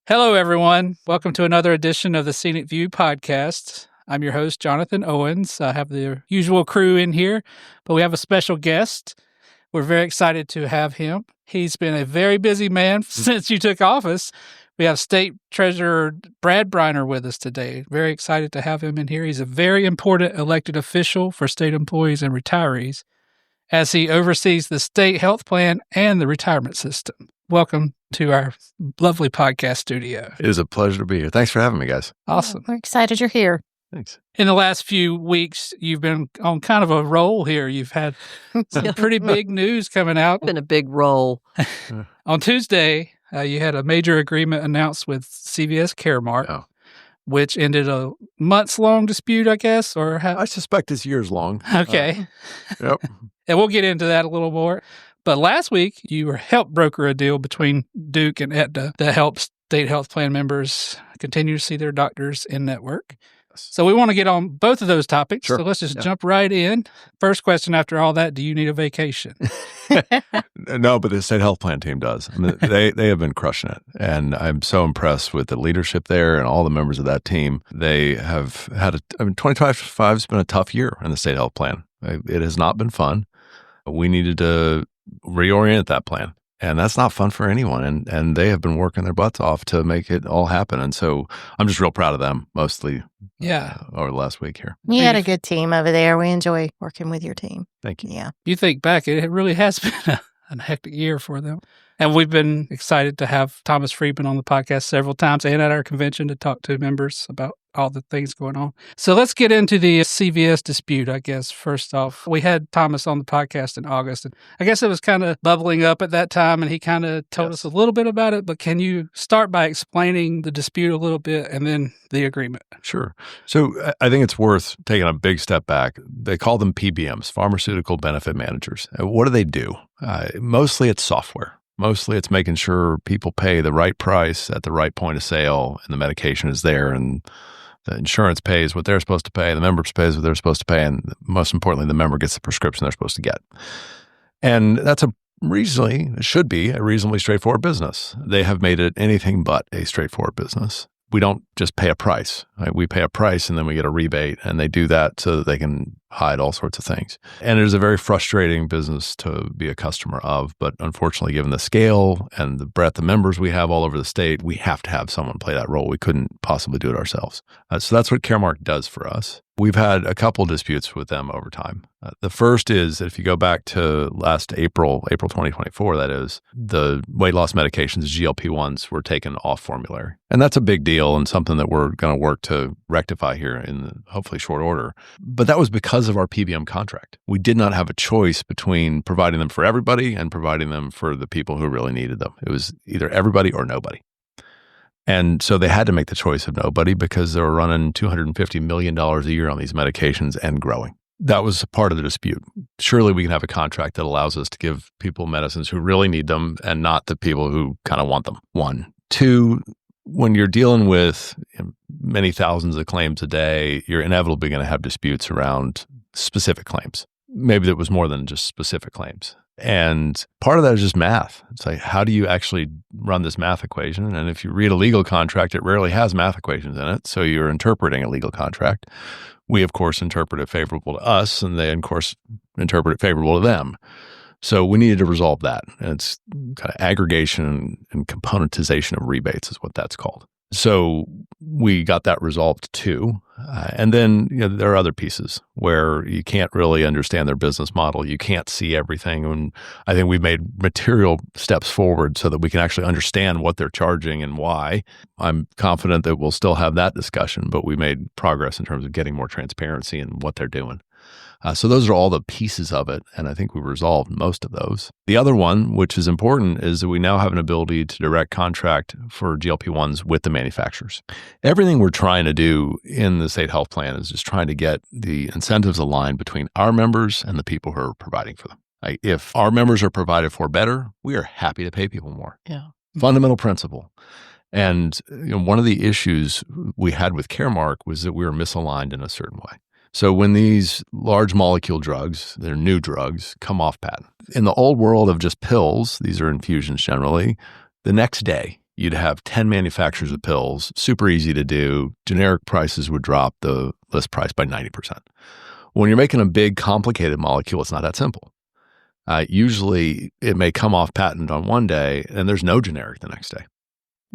Hello, everyone. Welcome to another edition of the SEANC View Podcast. I'm your host, Jonathan Owens. I have the usual crew in here, but we have a special guest. We're very excited to have him. He's been a very busy man since you took office. We have State Treasurer Brad Briner with us today. Very excited to have him in here. He's a very important elected official for state employees and retirees as he oversees the state health plan and the retirement system. Welcome to our lovely podcast studio. It is a pleasure to be here. Thanks for having me, guys. Awesome. We're excited you're here. Thanks. In the last few weeks, you've been on kind of a roll here. You've had some pretty big news coming out. Been a big roll. On Tuesday, you had a major agreement announced with CVS Caremark, which ended a months-long dispute, I guess, or how? I suspect it's years long. Okay. Yep. And we'll get into that a little more. But last week, you helped broker a deal between Duke and Aetna that helps state health plan members continue to see their doctors in network. So we want to get on both of those topics. Sure. So let's just jump right in. First question after all that, do you need a vacation? No, but the state health plan team does. I mean, they have been crushing it. And I'm so impressed with the leadership there and all the members of that team. They have had 2025 has been a tough year in the state health plan. It has not been fun. We needed to reorient that plan. And that's not fun for anyone. And they have been working their butts off to make it all happen. And so I'm just real proud of them, mostly over the last week here. You had a good team over there. We enjoy working with your team. Thank you. Yeah. You think back, it really has been a hectic year for them. And we've been excited to have Thomas Friedman on the podcast several times and at our convention to talk to members about all the things going on. So let's get into the CVS dispute, I guess. First off, we had Thomas on the podcast in August, and I guess it was kind of bubbling up at that time, and he kind of told us a little bit about it, but can you start by explaining the dispute a little bit and then the agreement? Sure. So I think it's worth taking a big step back. They call them PBMs, Pharmaceutical Benefit Managers. What do? Mostly it's software. Mostly it's making sure people pay the right price at the right point of sale and the medication is there and the insurance pays what they're supposed to pay, the member pays what they're supposed to pay, and most importantly, the member gets the prescription they're supposed to get. And that's should be a reasonably straightforward business. They have made it anything but a straightforward business. We don't just pay a price. Right? We pay a price and then we get a rebate, and they do that so that they can hide all sorts of things. And it is a very frustrating business to be a customer of, but unfortunately, given the scale and the breadth of members we have all over the state, we have to have someone play that role. We couldn't possibly do it ourselves. So that's what Caremark does for us. We've had a couple disputes with them over time. The first is that if you go back to last April 2024, that is, the weight loss medications, GLP-1s, were taken off formulary. And that's a big deal and something that we're going to work to rectify here in hopefully short order. But that was because of our PBM contract. We did not have a choice between providing them for everybody and providing them for the people who really needed them. It was either everybody or nobody. And so they had to make the choice of nobody because they were running $250 million a year on these medications and growing. That was part of the dispute. Surely we can have a contract that allows us to give people medicines who really need them and not the people who kind of want them. One. Two, when you're dealing with many thousands of claims a day, you're inevitably going to have disputes around specific claims. Maybe there was more than just specific claims. And part of that is just math. It's like, how do you actually run this math equation? And if you read a legal contract, it rarely has math equations in it. So you're interpreting a legal contract. We, of course, interpret it favorable to us, and they, of course, interpret it favorable to them. So we needed to resolve that. And it's kind of aggregation and componentization of rebates is what that's called. So we got that resolved too. And then there are other pieces where you can't really understand their business model. You can't see everything. And I think we've made material steps forward so that we can actually understand what they're charging and why. I'm confident that we'll still have that discussion, but we made progress in terms of getting more transparency in what they're doing. So those are all the pieces of it, and I think we've resolved most of those. The other one, which is important, is that we now have an ability to direct contract for GLP-1s with the manufacturers. Everything we're trying to do in the state health plan is just trying to get the incentives aligned between our members and the people who are providing for them. If our members are provided for better, we are happy to pay people more. Yeah. Fundamental principle. And one of the issues we had with Caremark was that we were misaligned in a certain way. So when these large molecule drugs, they're new drugs, come off patent. In the old world of just pills, these are infusions generally, the next day You'd have 10 manufacturers of pills, super easy to do. Generic prices would drop the list price by 90%. When you're making a big, complicated molecule, it's not that simple. Usually, it may come off patent on one day, and there's no generic the next day.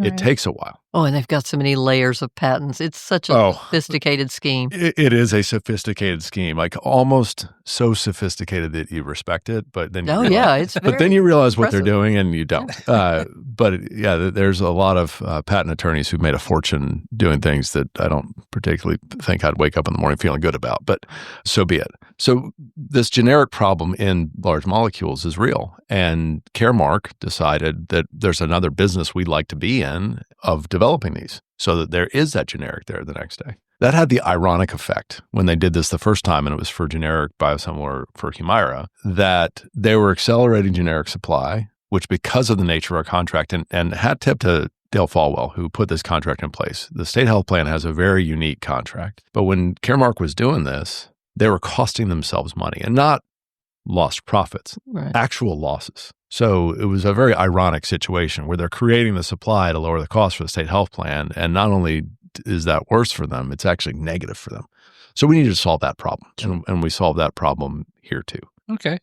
It takes a while. Oh, and they've got so many layers of patents. It's such a sophisticated scheme. It is a sophisticated scheme, like almost so sophisticated that you respect it, but then you realize what they're doing and you don't. There's a lot of patent attorneys who've made a fortune doing things that I don't particularly think I'd wake up in the morning feeling good about, but so be it. So this generic problem in large molecules is real, and Caremark decided that there's another business we'd like to be in of developing these so that there is that generic there the next day. That had the ironic effect when they did this the first time, and it was for generic biosimilar for Humira, that they were accelerating generic supply, which because of the nature of our contract, and hat tip to Dale Falwell, who put this contract in place. The state health plan has a very unique contract. But when Caremark was doing this, they were costing themselves money and not lost profits, actual losses. So it was a very ironic situation where they're creating the supply to lower the cost for the state health plan. And not only is that worse for them, it's actually negative for them. So we needed to solve that problem. And we solved that problem here too. Okay.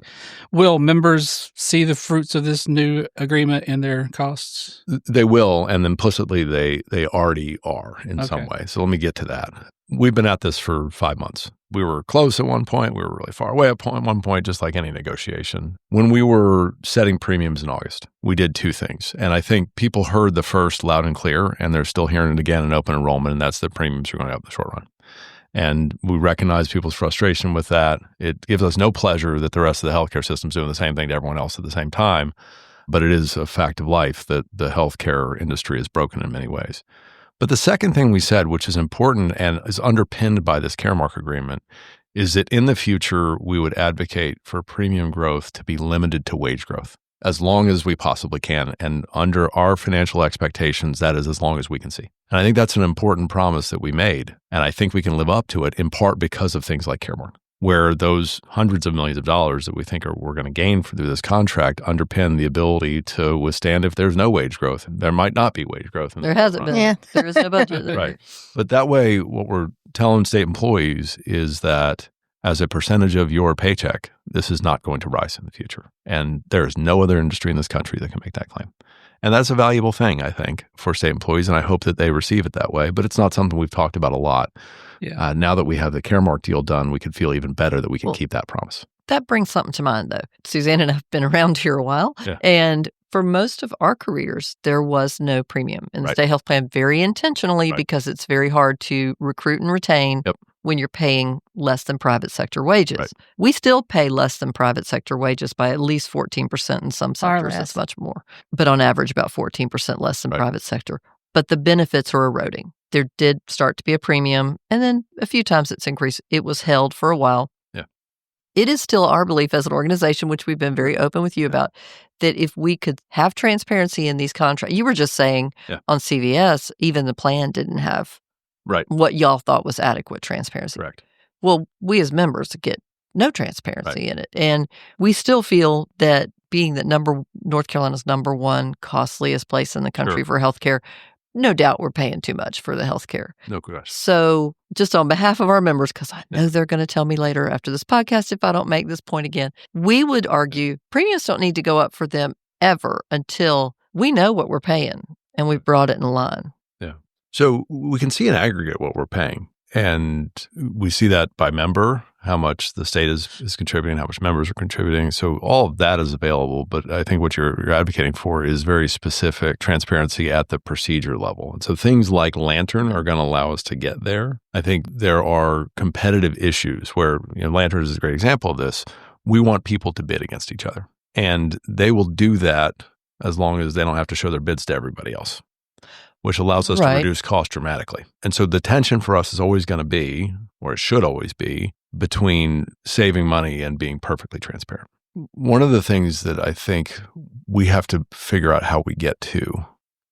Will members see the fruits of this new agreement in their costs? They will, and implicitly they already are in some way. So let me get to that. We've been at this for 5 months. We were close at one point. We were really far away at one point, just like any negotiation. When we were setting premiums in August, we did two things. And I think people heard the first loud and clear, and they're still hearing it again in open enrollment, and that's the premiums are going up in the short run. And we recognize people's frustration with that. It gives us no pleasure that the rest of the healthcare system is doing the same thing to everyone else at the same time. But it is a fact of life that the healthcare industry is broken in many ways. But the second thing we said, which is important and is underpinned by this Caremark agreement, is that in the future, we would advocate for premium growth to be limited to wage growth as long as we possibly can. And under our financial expectations, that is as long as we can see. And I think that's an important promise that we made. And I think we can live up to it in part because of things like Caremark, where those hundreds of millions of dollars that we think we're going to gain through this contract underpin the ability to withstand if there's no wage growth. There might not be wage growth. There hasn't been. Yeah. There is no budget there. Right. But that way, what we're telling state employees is that as a percentage of your paycheck, this is not going to rise in the future. And there is no other industry in this country that can make that claim. And that's a valuable thing, I think, for state employees, and I hope that they receive it that way. But it's not something we've talked about a lot. Yeah. Now that we have the Caremark deal done, we could feel even better that we can keep that promise. That brings something to mind, though. Suzanne and I have been around here a while, and for most of our careers, there was no premium in the state health plan very intentionally because it's very hard to recruit and retain when you're paying less than private sector wages. Right. We still pay less than private sector wages by at least 14%. In some sectors, it's much more. But on average, about 14% less than private sector. But the benefits are eroding. There did start to be a premium, and then a few times it's increased. It was held for a while. Yeah. It is still our belief as an organization, which we've been very open with you about, that if we could have transparency in these contracts, you were just saying on CVS, even the plan didn't have what y'all thought was adequate transparency. Correct. Well, we as members get no transparency in it. And we still feel that being that North Carolina's number one costliest place in the country for healthcare, no doubt we're paying too much for the healthcare. No question. So just on behalf of our members, because I know they're going to tell me later after this podcast if I don't make this point again, we would argue premiums don't need to go up for them ever until we know what we're paying and we've brought it in line. Yeah. So we can see in aggregate what we're paying. And we see that by member, how much the state is contributing, how much members are contributing. So all of that is available. But I think what you're advocating for is very specific transparency at the procedure level. And so things like Lantern are going to allow us to get there. I think there are competitive issues where, Lantern is a great example of this. We want people to bid against each other. And they will do that as long as they don't have to show their bids to everybody else, which allows us to reduce costs dramatically. And so the tension for us is always going to be, or it should always be, between saving money and being perfectly transparent. One of the things that I think we have to figure out how we get to,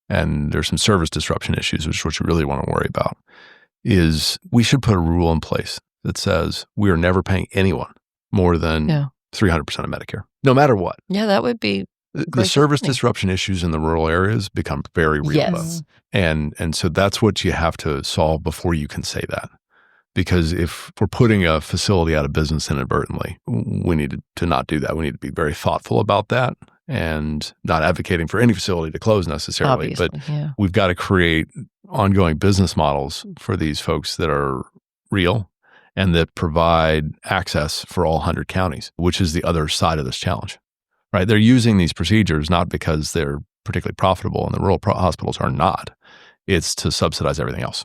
and there's some service disruption issues, which is what you really want to worry about, is we should put a rule in place that says we are never paying anyone more than 300% of Medicare, no matter what. Yeah, that would be The service disruption issues in the rural areas become very real. Yes. And so that's what you have to solve before you can say that. Because if we're putting a facility out of business inadvertently, we need to not do that. We need to be very thoughtful about that and not advocating for any facility to close necessarily. Obviously, but we've got to create ongoing business models for these folks that are real and that provide access for all 100 counties, which is the other side of this challenge, right? They're using these procedures not because they're particularly profitable, and the rural hospitals are not. It's to subsidize everything else.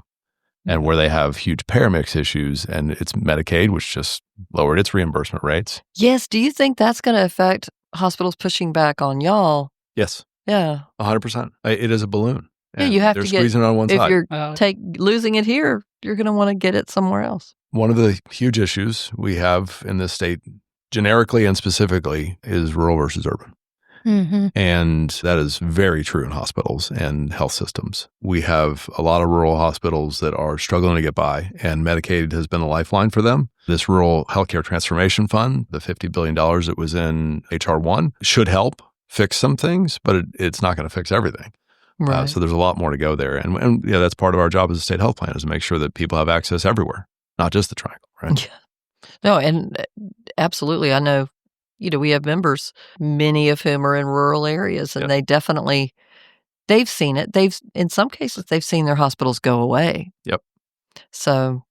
And where they have huge payer mix issues, and it's Medicaid, which just lowered its reimbursement rates. Yes. Do you think that's going to affect hospitals pushing back on y'all? Yes. Yeah. 100%. It is a balloon. Yeah, you have to get, squeezing it on one if side. If you're losing it here, you're going to want to get it somewhere else. One of the huge issues we have in this state, generically and specifically, is rural versus urban. Mm-hmm. And that is very true in hospitals and health systems. We have a lot of rural hospitals that are struggling to get by, and Medicaid has been a lifeline for them. This Rural Healthcare Transformation Fund, the $50 billion that was in H.R. 1, should help fix some things, but it's not going to fix everything. Right. So there's a lot more to go there. And yeah, that's part of our job as a state health plan, is to make sure that people have access everywhere, not just the triangle, right? Yeah. No, and absolutely. I know, we have members, many of whom are in rural areas, and they definitely, they've seen it. In some cases, they've seen their hospitals go away. Yep. So,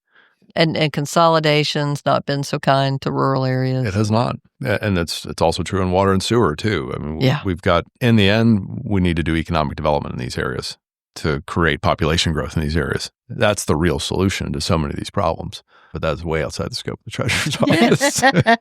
and consolidation's not been so kind to rural areas. It has not. And it's also true in water and sewer, too. I mean, we've got, in the end, we need to do economic development in these areas to create population growth in these areas. That's the real solution to so many of these problems. But that's way outside the scope of the Treasurer's office.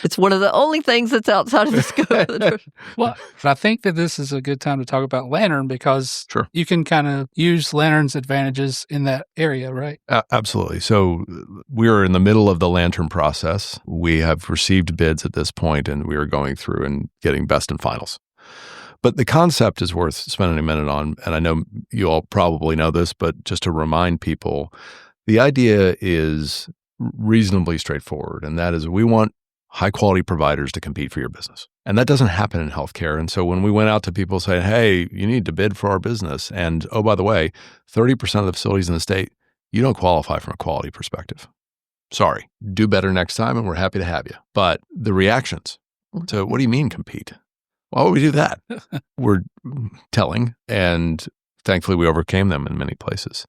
It's one of the only things that's outside of the scope of the Treasury. Well, I think that this is a good time to talk about Lantern, because you can kind of use Lantern's advantages in that area, right? Absolutely. So we're in the middle of the Lantern process. We have received bids at this point, and we are going through and getting best and finals. But the concept is worth spending a minute on, and I know you all probably know this, but just to remind people, the idea is reasonably straightforward, and that is we want high-quality providers to compete for your business. And that doesn't happen in healthcare. And so when we went out to people saying, hey, you need to bid for our business, and oh, by the way, 30% of the facilities in the state, you don't qualify from a quality perspective. Sorry, do better next time, and we're happy to have you. But the reactions to, what do you mean compete? Why would we do that? We're telling, and thankfully we overcame them in many places.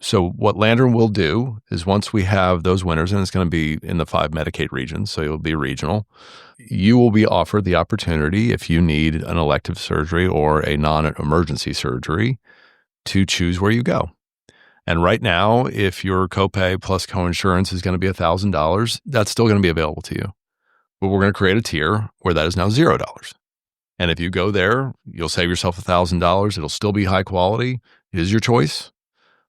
So what Lantern will do is, once we have those winners, and it's going to be in the 5 Medicaid regions, so it'll be regional, you will be offered the opportunity, if you need an elective surgery or a non-emergency surgery, to choose where you go. And right now, if your copay plus coinsurance is going to be $1,000, that's still going to be available to you. But we're going to create a tier where that is now $0. And if you go there, you'll save yourself $1,000. It'll still be high quality. It is your choice.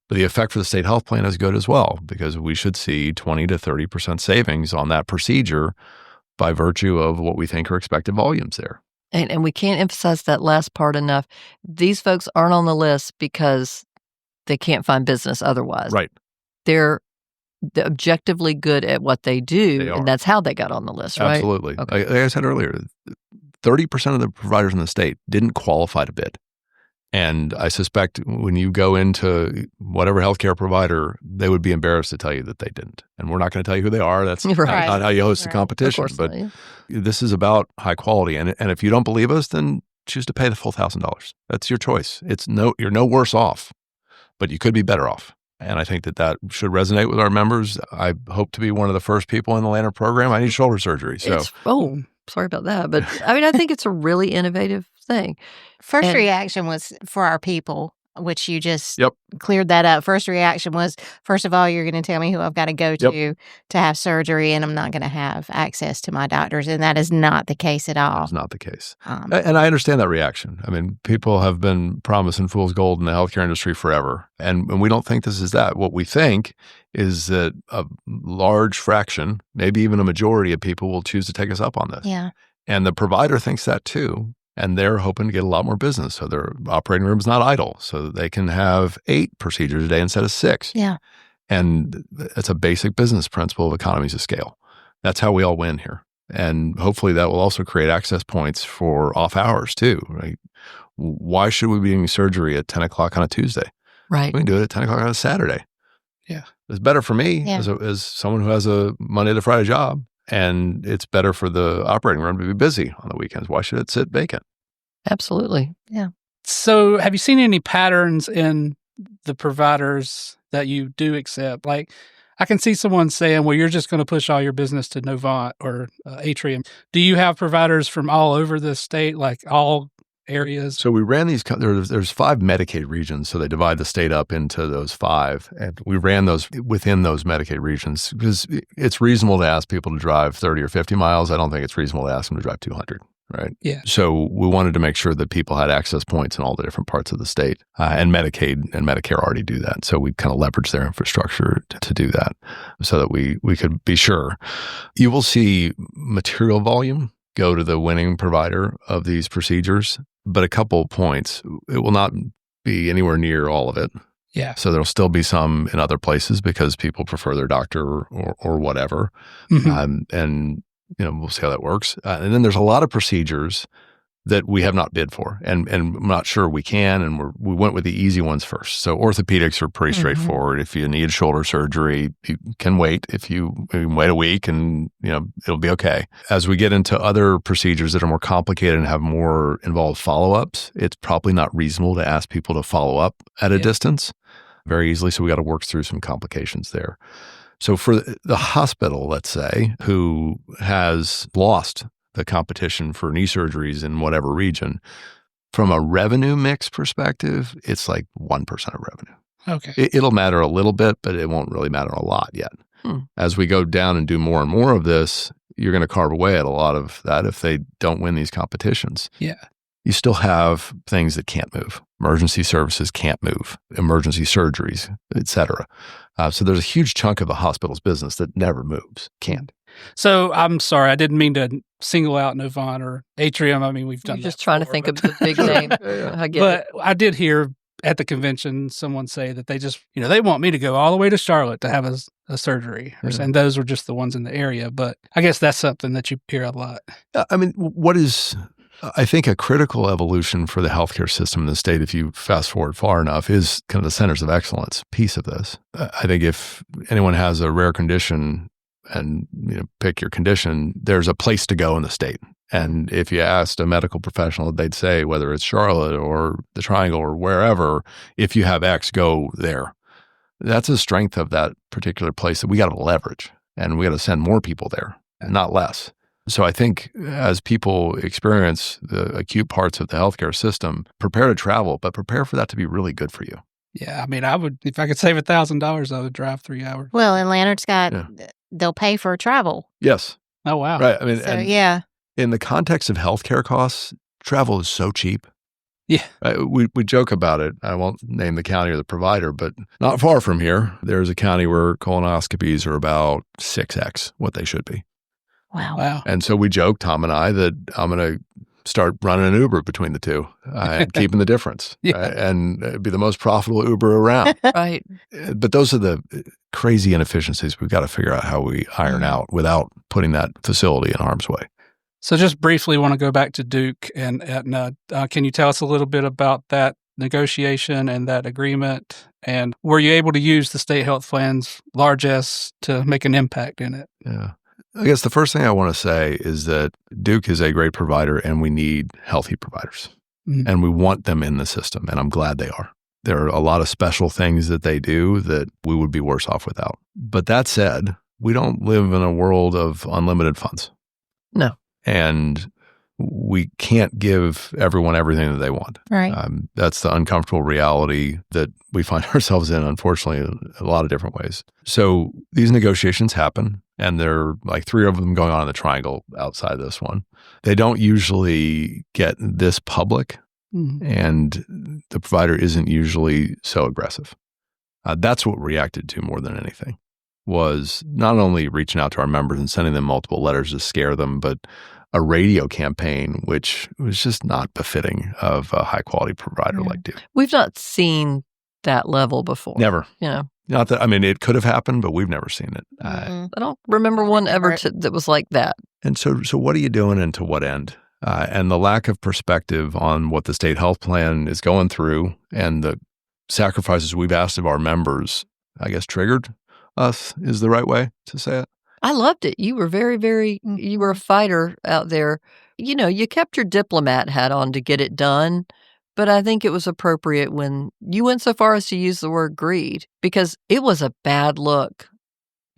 But the effect for the state health plan is good as well, because we should see 20 to 30% savings on that procedure by virtue of what we think are expected volumes there. And we can't emphasize that last part enough. These folks aren't on the list because they can't find business otherwise. Right. They're objectively good at what they do, and that's how they got on the list, right? Absolutely. Okay. Like I said earlier, 30% of the providers in the state didn't qualify to bid. And I suspect when you go into whatever healthcare provider, they would be embarrassed to tell you that they didn't. And we're not going to tell you who they are. That's not how you host a competition. But this is about high quality. And if you don't believe us, then choose to pay the full $1,000. That's your choice. You're no worse off, but you could be better off. And I think that should resonate with our members. I hope to be one of the first people in the Lantern program. I need shoulder surgery. Sorry about that. But I think it's a really innovative thing. First reaction was for our people, which you just cleared that up. First reaction was, first of all, you're going to tell me who I've got to go to have surgery, and I'm not going to have access to my doctors. And that is not the case at all. That's not the case. And I understand that reaction. I mean, people have been promising fool's gold in the healthcare industry forever. And we don't think this is that. What we think is that a large fraction, maybe even a majority of people will choose to take us up on this. Yeah. And the provider thinks that too. And they're hoping to get a lot more business. So their operating room is not idle. So they can have 8 procedures a day instead of 6. Yeah. And it's a basic business principle of economies of scale. That's how we all win here. And hopefully that will also create access points for off hours too, right? Why should we be doing surgery at 10 o'clock on a Tuesday? Right. We can do it at 10 o'clock on a Saturday. Yeah. It's better for me as someone who has a Monday to Friday job, and it's better for the operating room to be busy on the weekends. Why should it sit vacant? Absolutely. Yeah. So have you seen any patterns in the providers that you do accept? Like, I can see someone saying, well, you're just going to push all your business to Novant or Atrium. Do you have providers from all over the state, like all areas? So we ran these, there's 5 Medicaid regions, so they divide the state up into those 5, and we ran those within those Medicaid regions because it's reasonable to ask people to drive 30 or 50 miles. I don't think it's reasonable to ask them to drive 200. Right. Yeah. So we wanted to make sure that people had access points in all the different parts of the state, and Medicaid and Medicare already do that. So we kind of leverage their infrastructure to do that, so that we could be sure. You will see material volume go to the winning provider of these procedures, but a couple of points, it will not be anywhere near all of it. Yeah. So there'll still be some in other places because people prefer their doctor or whatever, and we'll see how that works. And then there's a lot of procedures that we have not bid for, and I'm not sure we can, and we went with the easy ones first. So orthopedics are pretty straightforward. If you need shoulder surgery, you can wait. If you can wait a week, and it'll be okay. As we get into other procedures that are more complicated and have more involved follow-ups, it's probably not reasonable to ask people to follow up at a distance very easily. So we got to work through some complications there. So for the hospital, let's say, who has lost the competition for knee surgeries in whatever region, from a revenue mix perspective, it's like 1% of revenue. Okay. It'll matter a little bit, but it won't really matter a lot yet. As we go down and do more and more of this, you're going to carve away at a lot of that if they don't win these competitions. Yeah. You still have things that can't move. Emergency services can't move, emergency surgeries, et cetera. So there's a huge chunk of the hospital's business that never moves, can't. So I'm sorry, I didn't mean to single out Novant or Atrium. I mean, we've done You're that just trying to think of the big name. I get it. I did hear at the convention someone say that they just, they want me to go all the way to Charlotte to have a surgery. And those were just the ones in the area. But I guess that's something that you hear a lot. I mean, what is... I think a critical evolution for the healthcare system in the state, if you fast forward far enough, is kind of the centers of excellence piece of this. I think if anyone has a rare condition and pick your condition, there's a place to go in the state. And if you asked a medical professional, they'd say, whether it's Charlotte or the Triangle or wherever, if you have X, go there. That's a strength of that particular place that we got to leverage, and we got to send more people there, not less. So I think as people experience the acute parts of the healthcare system, prepare to travel, but prepare for that to be really good for you. Yeah, I mean, I would, if I could save $1,000, I would drive 3 hours. Well, and Leonard's got, they'll pay for travel. Yes. Oh, wow. Right. I mean, so, in the context of healthcare costs, travel is so cheap. Yeah. We joke about it. I won't name the county or the provider, but not far from here, there's a county where colonoscopies are about 6x what they should be. Wow. And so we joke, Tom and I, that I'm going to start running an Uber between the two and keeping the difference and be the most profitable Uber around. Right. But those are the crazy inefficiencies we've got to figure out how we iron out without putting that facility in harm's way. So just briefly want to go back to Duke and Aetna. Can you tell us a little bit about that negotiation and that agreement? And were you able to use the state health plan's large S to make an impact in it? Yeah. I guess the first thing I want to say is that Duke is a great provider, and we need healthy providers. And we want them in the system, and I'm glad they are. There are a lot of special things that they do that we would be worse off without. But that said, we don't live in a world of unlimited funds. No. And we can't give everyone everything that they want. Right. That's the uncomfortable reality that we find ourselves in, unfortunately, in a lot of different ways. So these negotiations happen, and there are like 3 of them going on in the Triangle outside this one. They don't usually get this public, and the provider isn't usually so aggressive. That's what we reacted to more than anything, was not only reaching out to our members and sending them multiple letters to scare them, but a radio campaign, which was just not befitting of a high-quality provider like Duke. We've not seen that level before. Never. Not that, I mean, it could have happened, but we've never seen it. I don't remember one ever that was like that. And so what are you doing and to what end? And the lack of perspective on what the state health plan is going through and the sacrifices we've asked of our members, I guess, triggered us is the right way to say it. I loved it. You were you were a fighter out there. You kept your diplomat hat on to get it done, but I think it was appropriate when you went so far as to use the word greed, because it was a bad look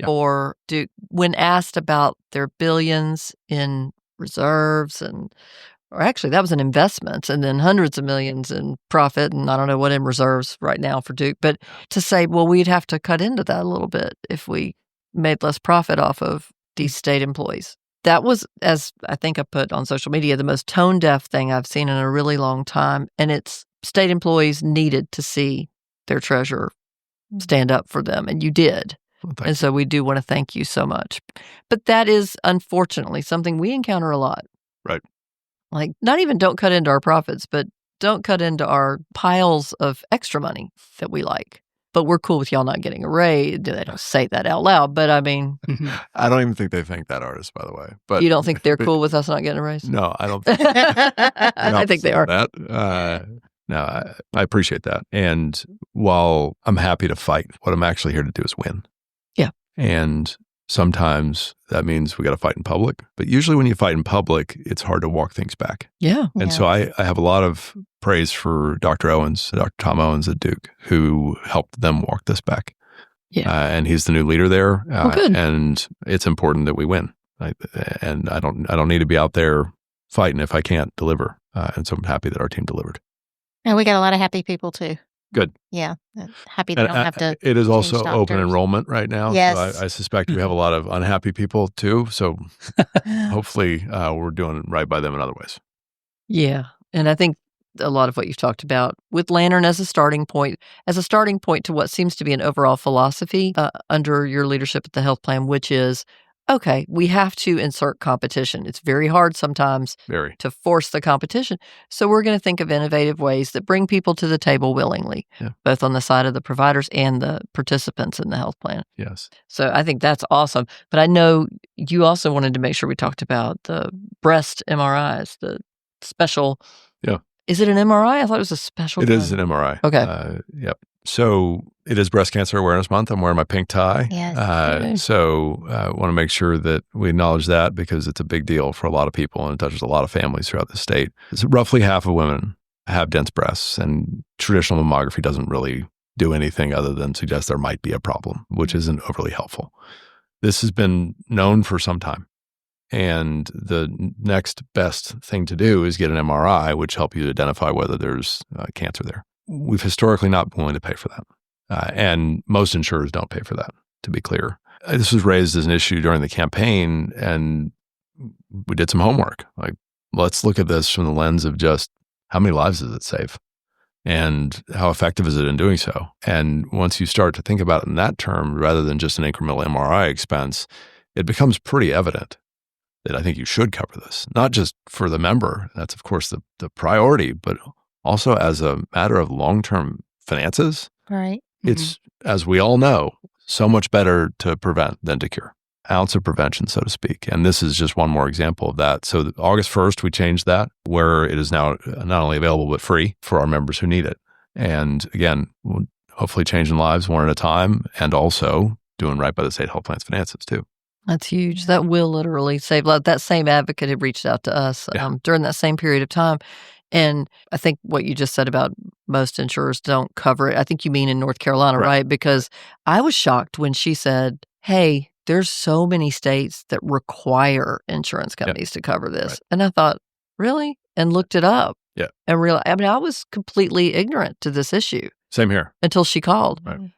for Duke when asked about their billions in reserves or actually that was in investments and then hundreds of millions in profit and I don't know what in reserves right now for Duke, but to say, well, we'd have to cut into that a little bit if we made less profit off of these state employees. That was, as I think I put on social media, the most tone-deaf thing I've seen in a really long time. And it's state employees needed to see their treasurer stand up for them, and you did. Well, and so we do want to thank you so much. But that is, unfortunately, something we encounter a lot. Right. Like, not even don't cut into our profits, but don't cut into our piles of extra money that we like. But we're cool with y'all not getting a raise. They don't say that out loud, but I mean... I don't even think they thank that artist, by the way. But you don't think they're cool with us not getting a raise? No, I don't think I think they are. That. No, I appreciate that. And while I'm happy to fight, what I'm actually here to do is win. Yeah. And sometimes that means we got to fight in public. But usually when you fight in public, it's hard to walk things back. Yeah. And so I have a lot of praise for Dr. Tom Owens at Duke, who helped them walk this back. Yeah. And he's the new leader there. Good. And it's important that we win. And I don't need to be out there fighting if I can't deliver. And so I'm happy that our team delivered. And we got a lot of happy people too. Good. Yeah. Happy they don't have to. It is also open enrollment right now. Yes. So I suspect we have a lot of unhappy people too. So hopefully we're doing right by them in other ways. Yeah. And I think a lot of what you've talked about with Lantern as a starting point to what seems to be an overall philosophy under your leadership at the health plan, which is, okay, we have to insert competition. It's very hard sometimes to force the competition. So we're going to think of innovative ways that bring people to the table willingly, both on the side of the providers and the participants in the health plan. Yes. So I think that's awesome. But I know you also wanted to make sure we talked about the breast MRIs, the special. Yeah. Is it an MRI? I thought it was a special. It is an MRI. Okay. Yep. So it is Breast Cancer Awareness Month. I'm wearing my pink tie. Yes. So I want to make sure that we acknowledge that because it's a big deal for a lot of people and it touches a lot of families throughout the state. It's roughly half of women have dense breasts, and traditional mammography doesn't really do anything other than suggest there might be a problem, which isn't overly helpful. This has been known for some time. And the next best thing to do is get an MRI, which help you identify whether there's cancer there. We've historically not been willing to pay for that. And most insurers don't pay for that, to be clear. This was raised as an issue during the campaign, and we did some homework. Like, let's look at this from the lens of just how many lives does it save? And how effective is it in doing so? And once you start to think about it in that term, rather than just an incremental MRI expense, it becomes pretty evident that I think you should cover this, not just for the member. That's, of course, the priority, but also as a matter of long-term finances. Right. It's, as we all know, so much better to prevent than to cure. Ounce of prevention, so to speak. And this is just one more example of that. So August 1st, we changed that, where it is now not only available, but free for our members who need it. And again, we'll hopefully changing lives one at a time, and also doing right by the state health plan's finances too. That's huge. That will literally save lives. That same advocate had reached out to us during that same period of time. And I think what you just said about most insurers don't cover it, I think you mean in North Carolina, right? Because I was shocked when she said, hey, there's so many states that require insurance companies to cover this. Right. And I thought, really? And looked it up. Yeah. And realized, I mean, I was completely ignorant to this issue. Same here. Until she called. Right.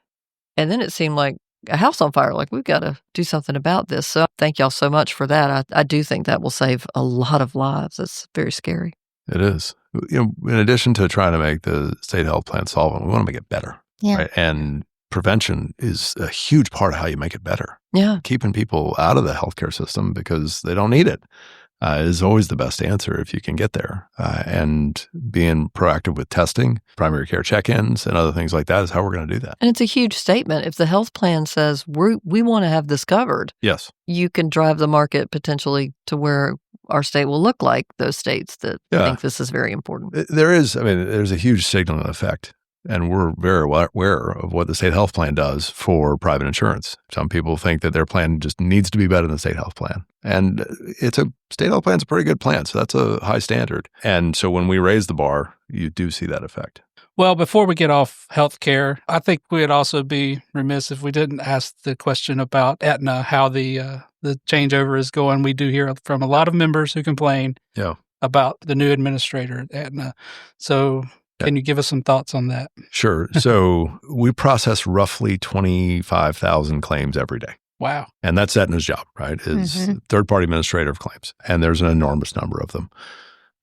And then it seemed like a house on fire. Like, we've got to do something about this. So thank y'all so much for that. I do think that will save a lot of lives. It's very scary. It is. In addition to trying to make the state health plan solvent, we want to make it better. Yeah. Right? And prevention is a huge part of how you make it better. Yeah. Keeping people out of the healthcare system because they don't need it. is always the best answer if you can get there. And being proactive with testing, primary care check-ins, and other things like that is how we're going to do that. And it's a huge statement. If the health plan says, we want to have this covered, yes, you can drive the market potentially to where our state will look like those states that think this is very important. There's a huge signaling effect. And we're very aware of what the state health plan does for private insurance. Some people think that their plan just needs to be better than the state health plan. And state health plan's a pretty good plan, so that's a high standard. And so when we raise the bar, you do see that effect. Well, before we get off healthcare, I think we'd also be remiss if we didn't ask the question about Aetna, how the changeover is going. We do hear from a lot of members who complain about the new administrator at Aetna. So can you give us some thoughts on that? Sure. So we process roughly 25,000 claims every day. Wow. And that's Aetna's job, right? Is third-party administrator of claims. And there's an enormous number of them.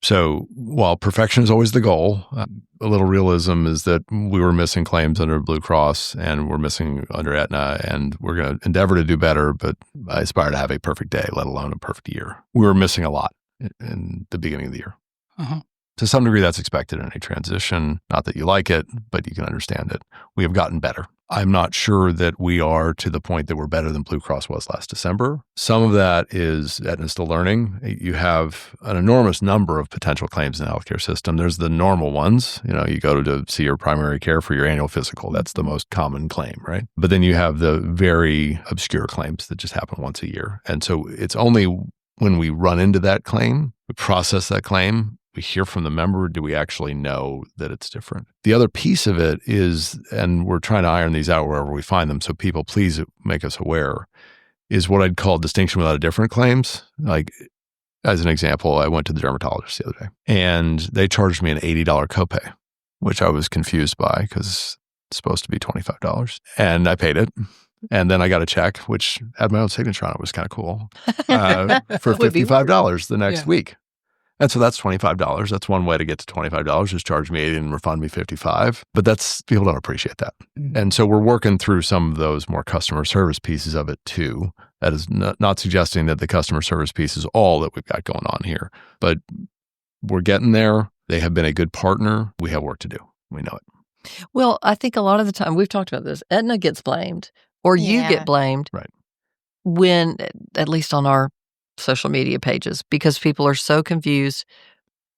So while perfection is always the goal, a little realism is that we were missing claims under Blue Cross and we're missing under Aetna, and we're going to endeavor to do better, but I aspire to have a perfect day, let alone a perfect year. We were missing a lot in the beginning of the year. Uh-huh. To some degree, that's expected in a transition. Not that you like it, but you can understand it. We have gotten better. I'm not sure that we are to the point that we're better than Blue Cross was last December. Some of that is Aetna's still learning. You have an enormous number of potential claims in the healthcare system. There's the normal ones. You go to see your primary care for your annual physical. That's the most common claim, right? But then you have the very obscure claims that just happen once a year. And so it's only when we run into that claim, we process that claim, we hear from the member, do we actually know that it's different? The other piece of it is, and we're trying to iron these out wherever we find them, so people please make us aware, is what I'd call distinction without a different claims. Like, as an example, I went to the dermatologist the other day, and they charged me an $80 copay, which I was confused by because it's supposed to be $25. And I paid it. And then I got a check, which had my own signature on it. It was kind of cool, for $55 the next week. And so that's $25. That's one way to get to $25, is charge me $80 and refund me $55. But people don't appreciate that. Mm-hmm. And so we're working through some of those more customer service pieces of it too. That is not suggesting that the customer service piece is all that we've got going on here. But we're getting there. They have been a good partner. We have work to do. We know it. Well, I think a lot of the time, we've talked about this, Aetna gets blamed, or you get blamed, right? When, at least on our social media pages, because people are so confused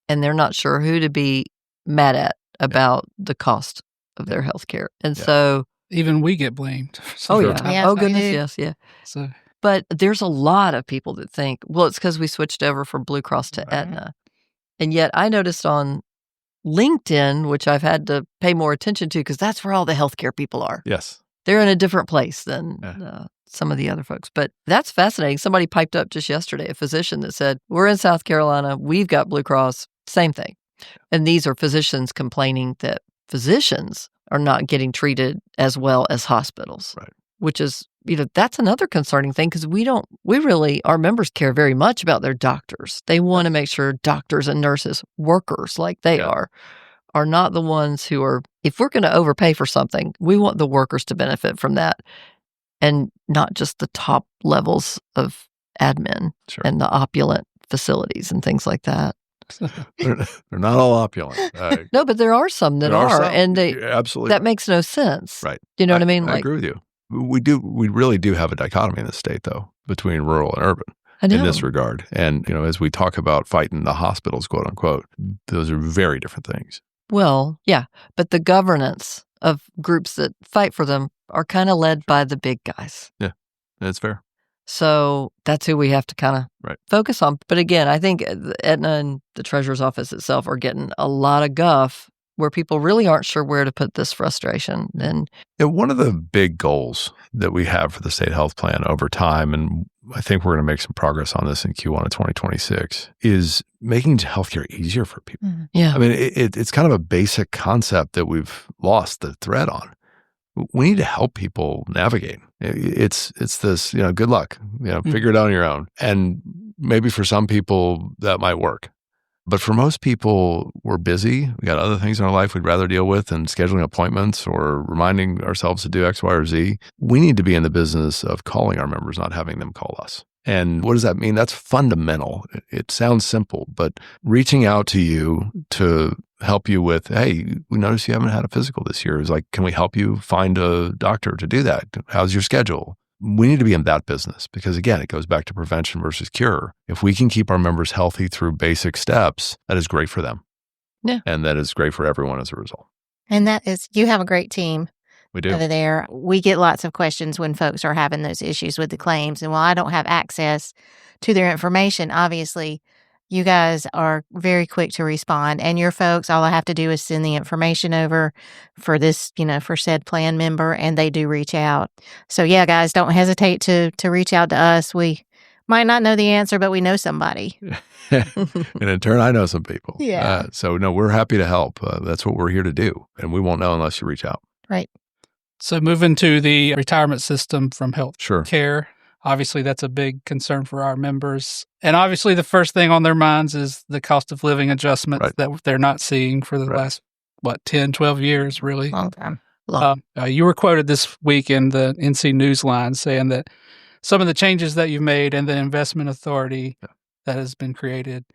and they're not sure who to be mad at about the cost of their health care. And so even we get blamed. Oh, goodness, yes. So, but there's a lot of people that think, well, it's because we switched over from Blue Cross to Aetna. And yet I noticed on LinkedIn, which I've had to pay more attention to because that's where all the healthcare people are. Yes. They're in a different place than some of the other folks. But that's fascinating. Somebody piped up just yesterday, a physician that said, we're in South Carolina, we've got Blue Cross, same thing. And these are physicians complaining that physicians are not getting treated as well as hospitals, right? Which is, that's another concerning thing because our members care very much about their doctors. They want to make sure doctors and nurses, workers like they are not the ones who are, if we're going to overpay for something, we want the workers to benefit from that. And not just the top levels of admin and the opulent facilities and things like that. They're not all opulent. No, but there are some that are, and absolutely that makes no sense. Right? You know what I mean? I agree with you. We really do have a dichotomy in the state, though, between rural and urban in this regard. And as we talk about fighting the hospitals, quote unquote, those are very different things. Well, yeah, but the governance of groups that fight for them are kind of led by the big guys. Yeah, that's fair. So that's who we have to kind of focus on. But again, I think Aetna and the Treasurer's office itself are getting a lot of guff where people really aren't sure where to put this frustration. And one of the big goals that we have for the state health plan over time, and I think we're going to make some progress on this in Q1 of 2026, is making healthcare easier for people. Mm-hmm. Yeah. I mean, it's kind of a basic concept that we've lost the thread on. We need to help people navigate. It's this, good luck, figure it out on your own. And maybe for some people that might work. But for most people, we're busy. We got other things in our life we'd rather deal with than scheduling appointments or reminding ourselves to do X, Y, or Z. We need to be in the business of calling our members, not having them call us. And what does that mean? That's fundamental. It sounds simple, but reaching out to you to help you with, hey, we notice you haven't had a physical this year. Is like, can we help you find a doctor to do that? How's your schedule? We need to be in that business because, again, it goes back to prevention versus cure. If we can keep our members healthy through basic steps, that is great for them. Yeah. And that is great for everyone as a result. And that is, you have a great team. We do. Over there. We get lots of questions when folks are having those issues with the claims. And while I don't have access to their information, obviously, you guys are very quick to respond. And your folks, all I have to do is send the information over for this, for said plan member, and they do reach out. So, yeah, guys, don't hesitate to reach out to us. We might not know the answer, but we know somebody. And in turn, I know some people. Yeah. So, no, we're happy to help. That's what we're here to do. And we won't know unless you reach out. Right. So moving to the retirement system from health Sure. care, obviously that's a big concern for our members. And obviously the first thing on their minds is the cost of living adjustments that they're not seeing for the last, 10, 12 years, really. Long time. You were quoted this week in the NC Newsline saying that some of the changes that you've made and the investment authority that has been created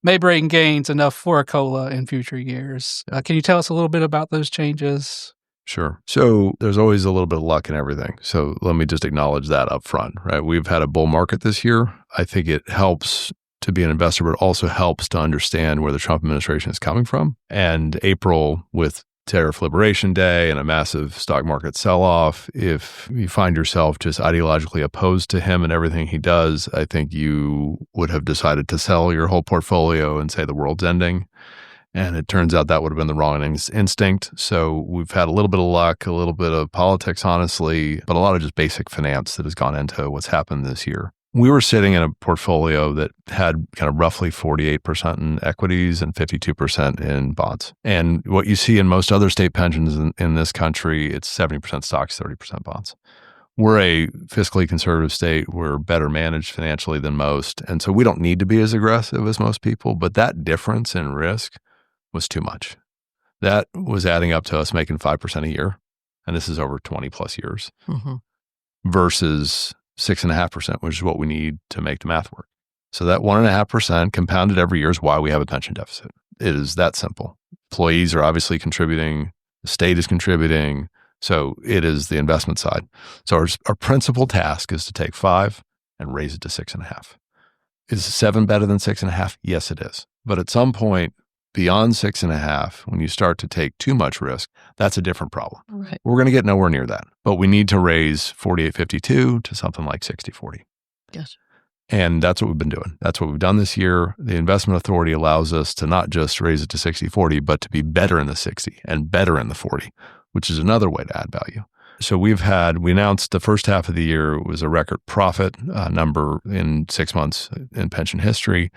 may bring gains enough for a COLA in future years. Can you tell us a little bit about those changes? Sure. So there's always a little bit of luck in everything. So let me just acknowledge that up front, right? We've had a bull market this year. I think it helps to be an investor, but it also helps to understand where the Trump administration is coming from. And April, with Tariff Liberation Day and a massive stock market sell-off, if you find yourself just ideologically opposed to him and everything he does, I think you would have decided to sell your whole portfolio and say the world's ending. And it turns out that would have been the wrong instinct. So we've had a little bit of luck, a little bit of politics, honestly, but a lot of just basic finance that has gone into what's happened this year. We were sitting in a portfolio that had kind of roughly 48% in equities and 52% in bonds. And what you see in most other state pensions in this country, it's 70% stocks, 30% bonds. We're a fiscally conservative state. We're better managed financially than most. And so we don't need to be as aggressive as most people, but that difference in risk was too much. That was adding up to us making 5% a year, and this is over 20 plus years, versus 6.5%, which is what we need to make the math work. So that 1.5% compounded every year is why we have a pension deficit. It is that simple. Employees are obviously contributing, the state is contributing, so it is the investment side. So our principal task is to take 5 and raise it to 6.5. Is 7 better than 6.5? Yes, it is. But at some point, beyond 6.5, when you start to take too much risk, that's a different problem. Right. We're going to get nowhere near that. But we need to raise 48-52 to something like 60-40. Yes. And that's what we've been doing. That's what we've done this year. The investment authority allows us to not just raise it to 60-40, but to be better in the 60 and better in the 40, which is another way to add value. So we announced the first half of the year was a record profit number in 6 months in pension history.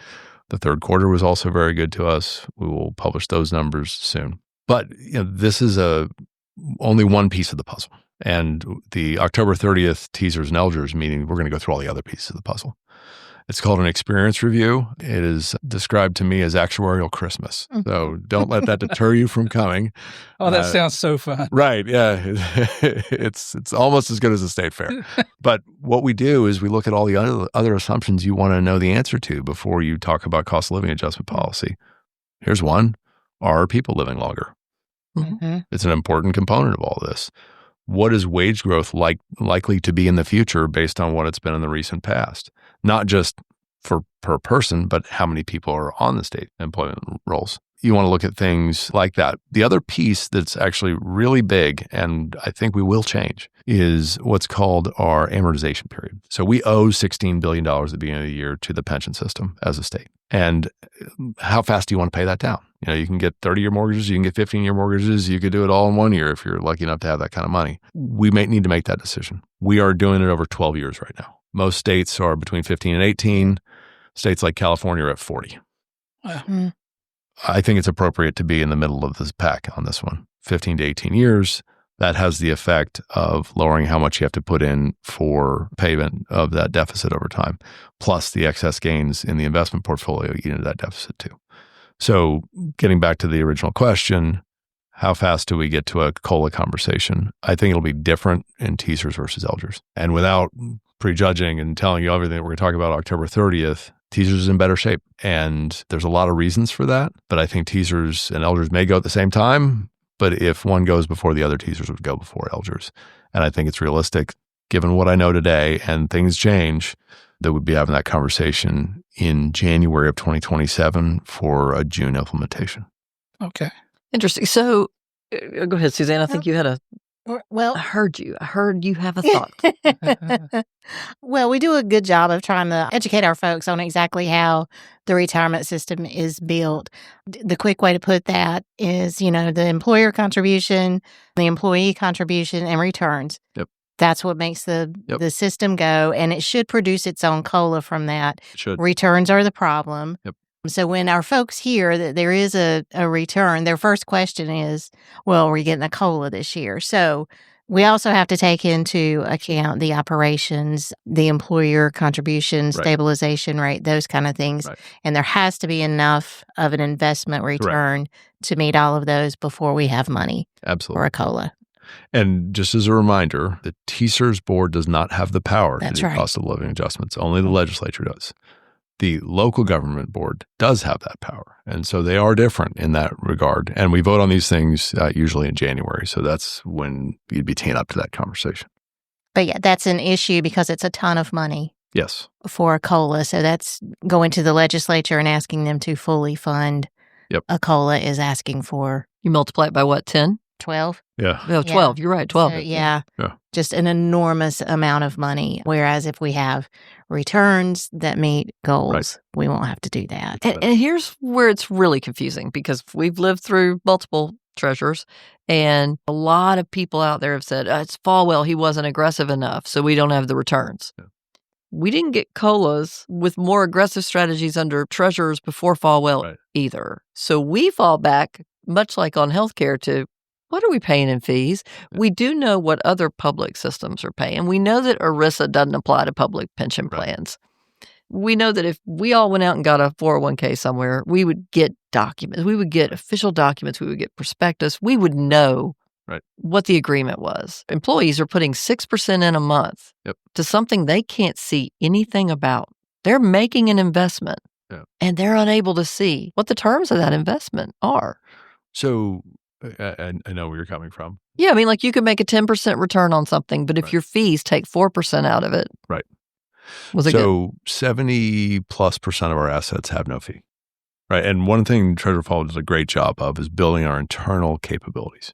The third quarter was also very good to us. We will publish those numbers soon. But this is only one piece of the puzzle. And the October 30th teasers and elders meeting, we're going to go through all the other pieces of the puzzle. It's called an experience review. It is described to me as actuarial Christmas. So don't let that deter you from coming. Oh, that sounds so fun. Right. Yeah. It's almost as good as a state fair. But what we do is we look at all the other assumptions you want to know the answer to before you talk about cost of living adjustment policy. Here's one. Are people living longer? Mm-hmm. It's an important component of all this. What is wage growth likely to be in the future based on what it's been in the recent past? Not just per person, but how many people are on the state employment rolls. You want to look at things like that. The other piece that's actually really big, and I think we will change, is what's called our amortization period. So we owe $16 billion at the beginning of the year to the pension system as a state. And how fast do you want to pay that down? You can get 30-year mortgages, you can get 15-year mortgages, you could do it all in 1 year if you're lucky enough to have that kind of money. We may need to make that decision. We are doing it over 12 years right now. Most states are between 15 and 18. States like California are at 40. Wow. I think it's appropriate to be in the middle of this pack on this one. 15 to 18 years, that has the effect of lowering how much you have to put in for payment of that deficit over time, plus the excess gains in the investment portfolio eat into that deficit too. So getting back to the original question, how fast do we get to a COLA conversation? I think it'll be different in teasers versus elders. And without prejudging and telling you everything that we're going to talk about October 30th, teasers is in better shape. And there's a lot of reasons for that. But I think teasers and Elgers may go at the same time. But if one goes before the other, teasers would go before Elgers. And I think it's realistic, given what I know today, and things change, that we'd be having that conversation in January of 2027 for a June implementation. Okay. Interesting. So go ahead, Suzanne. I think you had a... Well, I heard you. I heard you have a thought. Well, we do a good job of trying to educate our folks on exactly how the retirement system is built. The quick way to put that is, the employer contribution, the employee contribution, and returns. Yep. That's what makes the system go, and it should produce its own COLA from that. It should. Returns are the problem. Yep. So when our folks hear that there is a return, their first question is, well, are we getting a COLA this year? So we also have to take into account the operations, the employer contribution, stabilization rate, those kind of things. Right. And there has to be enough of an investment return to meet all of those before we have money for a COLA. And just as a reminder, the TSERS board does not have the power to do cost of living adjustments. Only the legislature does. The local government board does have that power. And so they are different in that regard. And we vote on these things usually in January. So that's when you'd be teeing up to that conversation. But yeah, that's an issue because it's a ton of money. Yes. For a COLA. So that's going to the legislature and asking them to fully fund a COLA is asking for. You multiply it by what, 10? 12? Yeah. No, 12. Yeah. You're right, 12. So, just an enormous amount of money. Whereas if we have returns that meet goals, we won't have to do that. And here's where it's really confusing because we've lived through multiple treasurers and a lot of people out there have said, it's Falwell, he wasn't aggressive enough, so we don't have the returns. Yeah. We didn't get COLAs with more aggressive strategies under treasurers before Falwell either. So we fall back, much like on healthcare, to what are we paying in fees? We do know what other public systems are paying. We know that ERISA doesn't apply to public pension plans. We know that if we all went out and got a 401k somewhere, we would get documents. We would get official documents. We would get prospectus. We would know what the agreement was. Employees are putting 6% in a month to something they can't see anything about. They're making an investment and they're unable to see what the terms of that investment are. So I know where you're coming from. Yeah, I mean, like you could make a 10% return on something, but if your fees take 4% out of it. Right. Was it so good? 70+% of our assets have no fee. Right. And one thing Treasurer Falwell does a great job of is building our internal capabilities.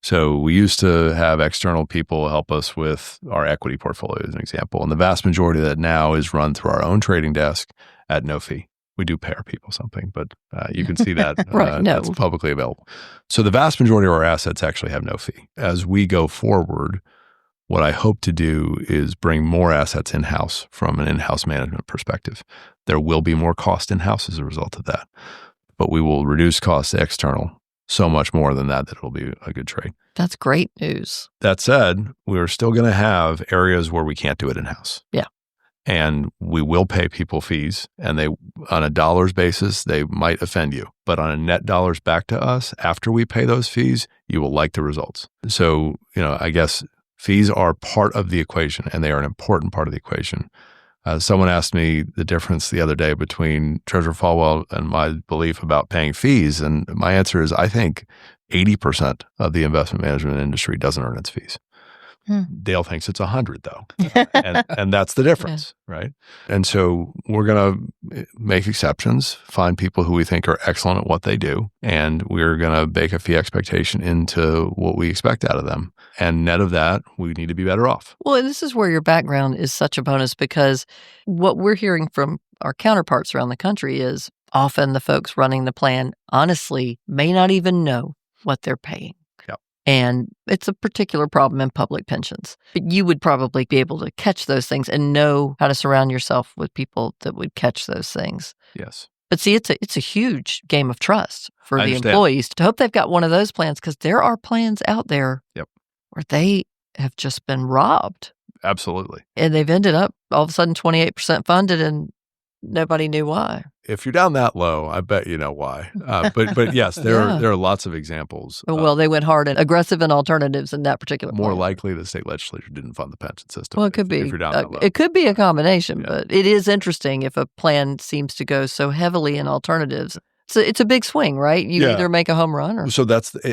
So we used to have external people help us with our equity portfolio, as an example. And the vast majority of that now is run through our own trading desk at no fee. We do pay our people something, but you can see that that's publicly available. So the vast majority of our assets actually have no fee. As we go forward, what I hope to do is bring more assets in-house from an in-house management perspective. There will be more cost in-house as a result of that, but we will reduce costs external so much more than that it'll be a good trade. That's great news. That said, we're still going to have areas where we can't do it in-house. Yeah. And we will pay people fees, and they, on a dollars basis, they might offend you. But on a net dollars back to us, after we pay those fees, you will like the results. So, I guess fees are part of the equation, and they are an important part of the equation. Someone asked me the difference the other day between Treasurer Falwell and my belief about paying fees, and my answer is I think 80% of the investment management industry doesn't earn its fees. Dale thinks it's 100 though. And that's the difference, right? And so we're going to make exceptions, find people who we think are excellent at what they do, and we're going to bake a fee expectation into what we expect out of them. And net of that, we need to be better off. Well, and this is where your background is such a bonus because what we're hearing from our counterparts around the country is often the folks running the plan honestly may not even know what they're paying. And it's a particular problem in public pensions. But you would probably be able to catch those things and know how to surround yourself with people that would catch those things. Yes. But see, it's a huge game of trust for the employees to hope they've got one of those plans because there are plans out there where they have just been robbed. Absolutely. And they've ended up all of a sudden 28% funded and nobody knew why. If you're down that low, I bet you know why. But yes, there are lots of examples. Well, they went hard and aggressive in alternatives in that particular More plan. likely the state legislature didn't fund the pension system. Well, it could be. If you're down that low. It could be a combination, but it is interesting if a plan seems to go so heavily in alternatives. So it's a big swing, right? You either make a home run or... So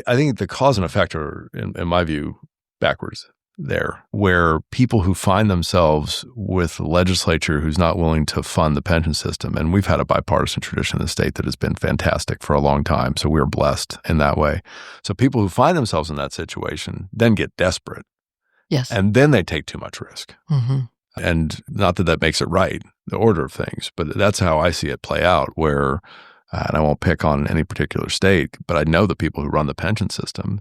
I think the cause and effect are, in my view, backwards there, where people who find themselves with a legislature who's not willing to fund the pension system, and we've had a bipartisan tradition in the state that has been fantastic for a long time, so we're blessed in that way. So people who find themselves in that situation then get desperate. Yes. And then they take too much risk. Mm-hmm. And not that makes it right, the order of things, but that's how I see it play out, where, and I won't pick on any particular state, but I know the people who run the pension system,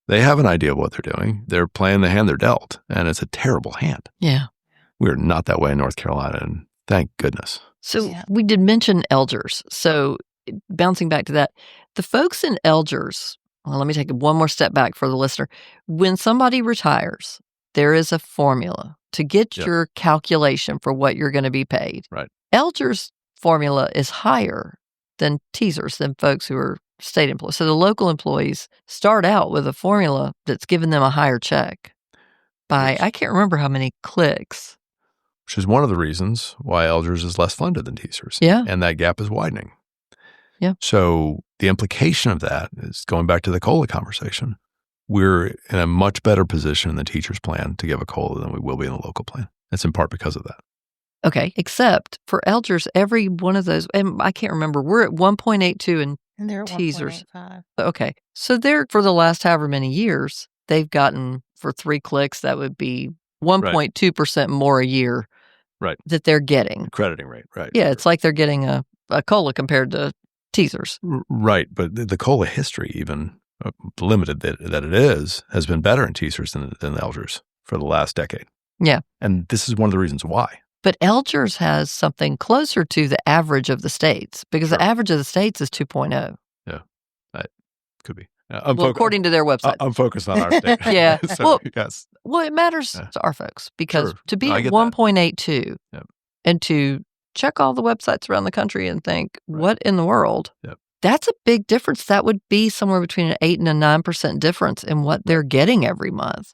they have an idea of what they're doing. They're playing the hand they're dealt, and it's a terrible hand. Yeah. We're not that way in North Carolina, and thank goodness. So we did mention Elgers. So bouncing back to that, the folks in Elgers, well, let me take one more step back for the listener. When somebody retires, there is a formula to get your calculation for what you're going to be paid. Right. Elgers' formula is higher than teasers, than folks who are state employees. So the local employees start out with a formula that's giving them a higher check by, I can't remember how many clicks. Which is one of the reasons why Elgers is less funded than teasers. Yeah. And that gap is widening. Yeah. So the implication of that is, going back to the COLA conversation, we're in a much better position in the teacher's plan to give a COLA than we will be in the local plan. It's in part because of that. Okay. Except for Elgers, every one of those, and I can't remember, we're at 1.82 and they're at teasers. 1.85. Okay. So they're, for the last however many years, they've gotten, for 3 clicks, that would be 1.2% more a year that they're getting. Crediting rate, right. Yeah, it's like they're getting a COLA compared to teasers. Right, but the COLA history, even limited that it is, has been better in teasers than Elgers for the last decade. Yeah. And this is one of the reasons why. But Elgers has something closer to the average of the states, because the average of the states is 2.0. Yeah, that could be. According to their website. I'm focused on our state. Yeah. So, yes. Well, it matters to our folks, because to be at 1.82 and to check all the websites around the country and think, what in the world? That's a big difference. That would be somewhere between an 8 and a 9% difference in what they're getting every month.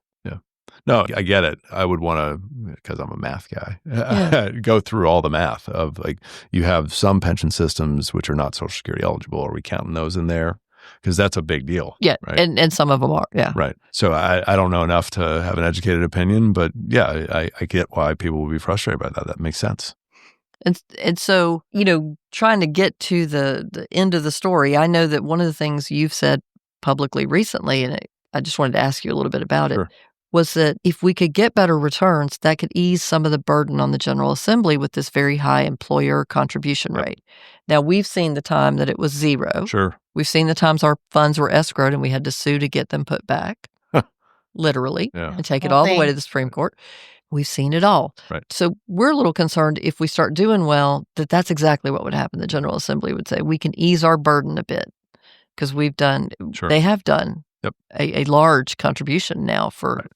No, I get it. I would want to, because I'm a math guy, go through all the math of, like, you have some pension systems which are not Social Security eligible. Are we counting those in there? Because that's a big deal. Yeah, right? and some of them are, Right. So I don't know enough to have an educated opinion, but I get why people would be frustrated by that. That makes sense. And so, trying to get to the end of the story, I know that one of the things you've said publicly recently, and I just wanted to ask you a little bit about it, was that if we could get better returns, that could ease some of the burden on the General Assembly with this very high employer contribution rate. Now, we've seen the time that it was 0. Sure. We've seen the times our funds were escrowed and we had to sue to get them put back, literally, and take it all the way to the Supreme Court. We've seen it all. Right. So we're a little concerned if we start doing well, that's exactly what would happen. The General Assembly would say, we can ease our burden a bit, because they have done a large contribution now for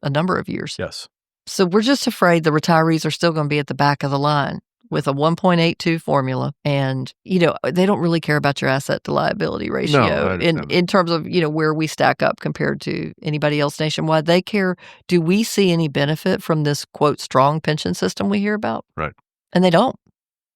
a number of years. Yes. So we're just afraid the retirees are still going to be at the back of the line with a 1.82 formula. And, they don't really care about your asset to liability ratio in terms of, where we stack up compared to anybody else nationwide. They care, do we see any benefit from this, quote, strong pension system we hear about? Right. And they don't.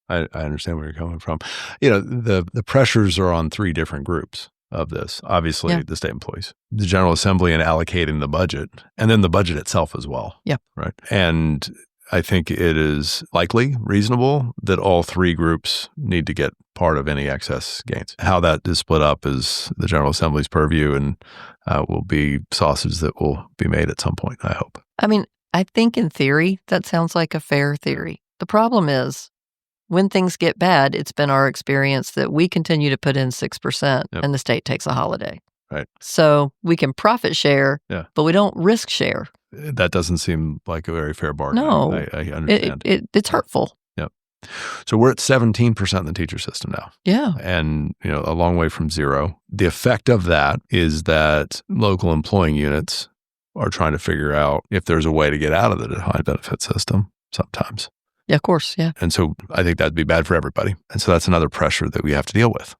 I understand where you're coming from. The pressures are on 3 different groups of this. Obviously, the state employees, the General Assembly, and allocating the budget, and then the budget itself as well. Yeah. Right. And I think it is likely, reasonable, that all 3 groups need to get part of any excess gains. How that is split up is the General Assembly's purview, and will be sausage that will be made at some point, I hope. I mean, I think in theory, that sounds like a fair theory. The problem is, when things get bad, it's been our experience that we continue to put in 6% and the state takes a holiday. Right. So we can profit share, but we don't risk share. That doesn't seem like a very fair bargain. No. I understand. It's hurtful. Yep. So we're at 17% in the teacher system now. Yeah. And, a long way from 0. The effect of that is that local employing units are trying to figure out if there's a way to get out of the defined benefit system sometimes. Yeah, of course. Yeah. And so I think that'd be bad for everybody. And so that's another pressure that we have to deal with.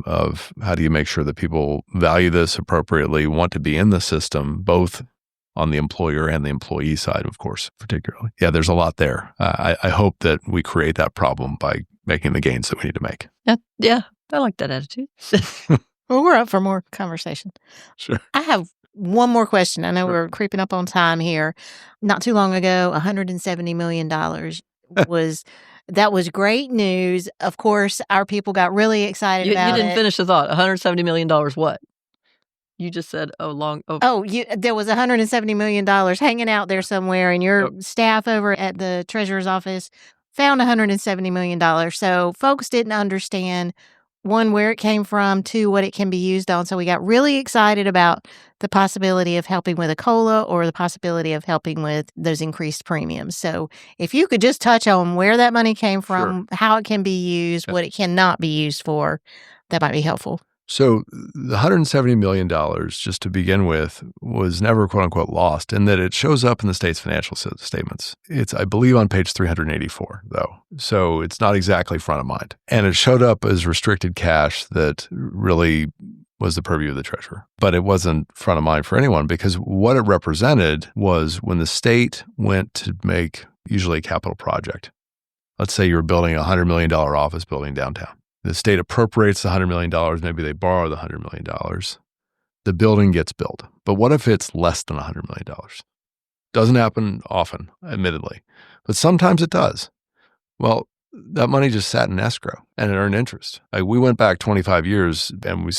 Of how do you make sure that people value this appropriately, want to be in the system, both on the employer and the employee side, of course, particularly. Yeah, there's a lot there. I hope that we create that problem by making the gains that we need to make. Yeah, I like that attitude. Well, we're up for more conversation. Sure. I have one more question. I know we're creeping up on time here. Not too long ago, $170 million that was great news. Of course, our people got really excited about it. You didn't finish the thought. $170 million what? You just said, there was $170 million hanging out there somewhere, and your staff over at the treasurer's office found $170 million. So folks didn't understand, one, where it came from, two, what it can be used on. So we got really excited about the possibility of helping with a COLA or the possibility of helping with those increased premiums. So if you could just touch on where that money came from, how it can be used, what it cannot be used for, that might be helpful. So the $170 million, just to begin with, was never quote unquote lost in that it shows up in the state's financial statements. It's, I believe, on page 384, though. So it's not exactly front of mind. And it showed up as restricted cash that really was the purview of the treasurer. But it wasn't front of mind for anyone because what it represented was when the state went to make usually a capital project. Let's say you're building a $100 million office building downtown. The state appropriates the $100 million. Maybe they borrow the $100 million. The building gets built. But what if it's less than $100 million? Doesn't happen often, admittedly, but sometimes it does. Well, that money just sat in escrow and it earned interest. We went back 25 years and